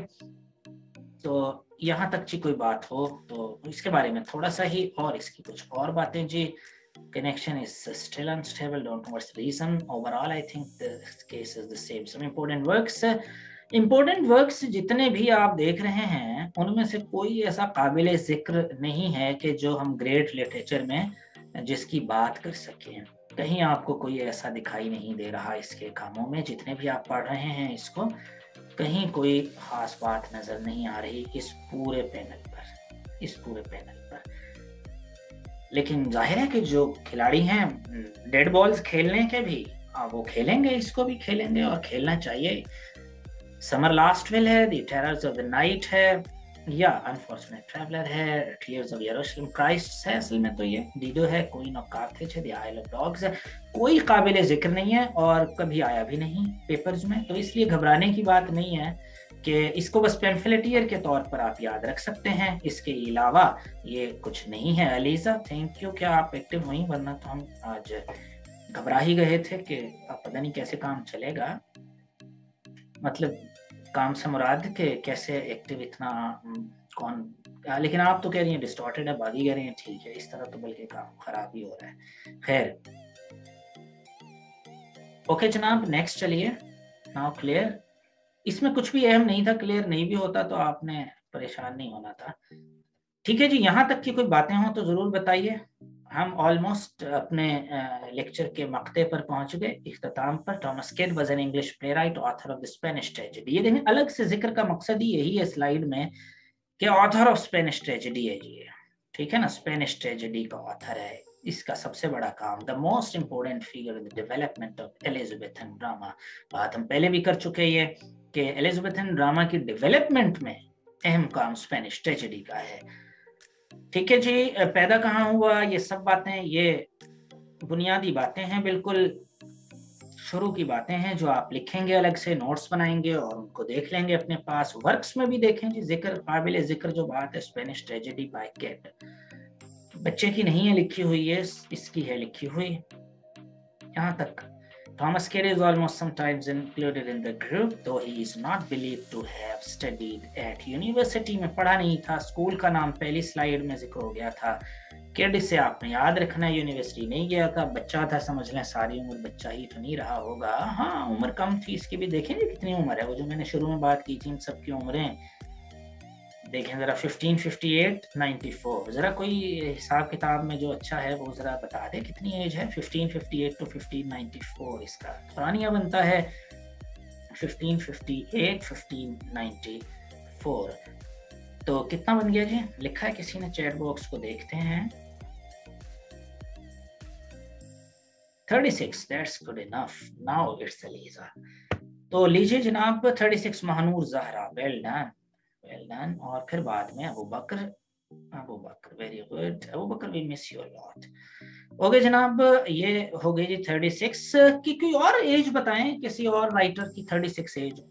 तो यहाँ तक जी कोई बात हो तो इसके बारे में थोड़ा सा ही, और इसकी कुछ और बातें जी। connection is still unstable, don't know what's the reason. Overall I think the case is the same. Some important works जितने भी आप देख रहे हैं उनमें से कोई ऐसा काबिल जिक्र नहीं है कि जो हम ग्रेट लिटरेचर में जिसकी बात कर सकें। कहीं आपको कोई ऐसा दिखाई नहीं दे रहा इसके कामों में, जितने भी आप पढ़ रहे हैं इसको, कहीं कोई खास बात नजर नहीं आ रही इस पूरे पैनल पर। लेकिन जाहिर है कि जो खिलाड़ी हैं डेड बॉल्स खेलने के भी, वो खेलेंगे, इसको भी खेलेंगे और खेलना चाहिए। समर लास्ट विल है, the terrors of the night है, या अनफॉर्चुनेट ट्रैवलर है, टीयर्स ऑफ यरूशलेम क्राइस्ट है, असल में तो ये डीडो है, क्वीन ऑफ कार्थेज है, द आइल ऑफ डॉग्स है। कोई काबिल जिक्र नहीं है और कभी आया भी नहीं पेपर्स में, तो इसलिए घबराने की बात नहीं है कि इसको बस पैम्फलेटियर के तौर पर आप याद रख सकते हैं। इसके अलावा ये कुछ नहीं है। अलीजा थैंक यू, क्या आप एक्टिव हुई, वरना तो हम आज घबरा ही गए थे कि अब पता नहीं कैसे काम चलेगा। मतलब काम से मुराद के कैसे एक्टिव इतना कौन, लेकिन आप तो कह रही हैं डिस्टॉर्टेड है, बागी कह रही हैं, ठीक है, इस तरह तो बल्कि काम खराब ही हो रहा है। खैर ओके जनाब, नेक्स्ट चलिए। नाउ क्लियर, इसमें कुछ भी अहम नहीं था, क्लियर नहीं भी होता तो आपने परेशान नहीं होना था। ठीक है जी, यहाँ तक की कोई बातें हो तो जरूर बताइए। हम ऑलमोस्ट अपने लेक्चर के मक्ते पर पहुंच गए, इख्तिताम पर। Thomas kid was an English playwright, author of the Spanish tragedy. ये देखें, अलग से जिक्र का मकसद ही यही है स्लाइड में कि ऑथर ऑफ स्पेनिश ट्रेजेडी है ये, ठीक है ना, स्पेनिश ट्रेजेडी का ऑथर है। इसका सबसे बड़ा काम, the most important figure in the development of Elizabethan drama. बात हम पहले भी कर चुके हैं ये कि एलिजाबेथन ड्रामा की डेवलपमेंट में अहम काम स्पेनिश ट्रेजेडी का है। ठीक है जी, पैदा कहाँ हुआ, ये सब बातें, ये बुनियादी बातें हैं, बिल्कुल शुरू की बातें हैं जो आप लिखेंगे, अलग से नोट्स बनाएंगे और उनको देख लेंगे अपने पास। वर्क्स में भी देखें जी, जिक्र काबिल जिक्र जो बात है, स्पेनिश ट्रेजेडी बाय किड, बच्चे की नहीं है लिखी हुई है, इसकी है लिखी हुई। यहाँ तक Thomas Kidd is almost sometimes included in the group, though he is not believed to have studied at university. में पढ़ा नहीं था, स्कूल का नाम पहली स्लाइड में जिक्र हो गया था। किड से आपने याद रखना है, यूनिवर्सिटी नहीं गया था, बच्चा था, समझ लें सारी उम्र बच्चा ही तो नहीं रहा होगा। हाँ, उम्र कम थी इसकी भी, देखेंगे कितनी उम्र है, वो जो मैंने शुरू में बात की थी इन सबकी उम्रें देखें जरा, 1558 94। जरा कोई हिसाब किताब में जो अच्छा है वो जरा बता दे कितनी एज है 1558 to 1594। इसका पुरानिया बनता है 1558 1594। तो कितना बन गया जी, लिखा है किसी ने चैट बॉक्स को, देखते हैं। 36, that's good enough. Now it's Eliza। तो लीजिए जनाब 36 Mahnoor Zahra, well done well done. और फिर बाद में Abu Bakar, very good Abu Bakar, we miss you a lot. Okay जनाब, ये हो गई जी 36 की। कोई और एज बताएं किसी और राइटर की 36 एज।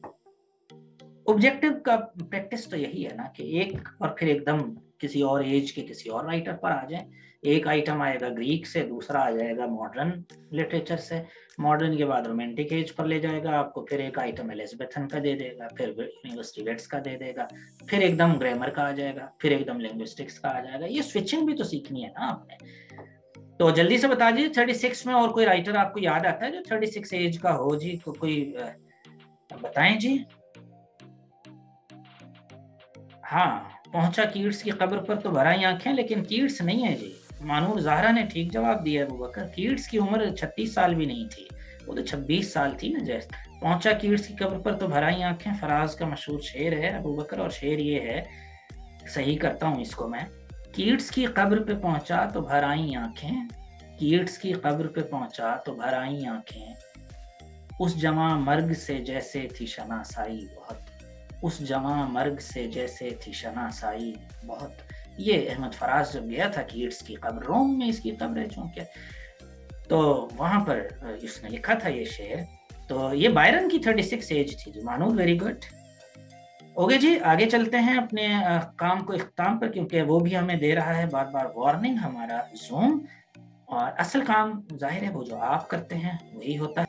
ऑब्जेक्टिव का प्रैक्टिस तो यही है ना कि एक और फिर एकदम किसी और एज के किसी और राइटर पर आ जाए। एक आइटम आएगा ग्रीक से, दूसरा आ जाएगा मॉडर्न लिटरेचर से, मॉडर्न के बाद रोमांटिक एज पर ले जाएगा आपको, फिर एक आइटम एलिजाबेथन का दे देगा, फिर यूनिवर्सिटी वेट्स का दे देगा, फिर एकदम ग्रामर का आ जाएगा, फिर एकदम लिंग्विस्टिक्स का आ जाएगा। ये स्विचिंग भी तो सीखनी है ना आपने। तो जल्दी से बता दीजिए 36 में और कोई राइटर आपको याद आता है जो 36 एज का हो जी, तो कोई बताएं जी। हाँ, पहुंचा कीट्स की कब्र पर तो भर आई आंखें, लेकिन कीट्स नहीं है जी। मानूर ज़ाहरा ने ठीक जवाब दिया अबू बकर, कीट्स की उम्र 36 साल भी नहीं थी, वो तो 26 साल थी ना। जैसे पहुंचा कीट्स की कब्र पर तो भर आई आंखें फराज का मशहूर शेर है अबू बकर, और शेर ये है, सही करता हूँ इसको मैं, कीट्स की कब्र पे पहुंचा तो भर आई आंखें, कीट्स की कब्र पे पहुंचा तो भर आई आंखें, उस जवां मर्ग से जैसे थी शनासाई बहुत, उस जवां मर्ग से जैसे थी शनासाई बहुत। ये अहमद फराज जब गया था कीट्स की कब्र, रोम में इसकी कब्र है चूंकि, तो वहां पर इसने लिखा था ये शेर। तो ये बायरन की 36 एज थी जी। Manur very good. ओके जी, आगे चलते हैं अपने काम को इख्तिताम पर, क्योंकि वो भी हमें दे रहा है बार बार वार्निंग हमारा जूम, और असल काम जाहिर है वो जो आप करते हैं वही होता है।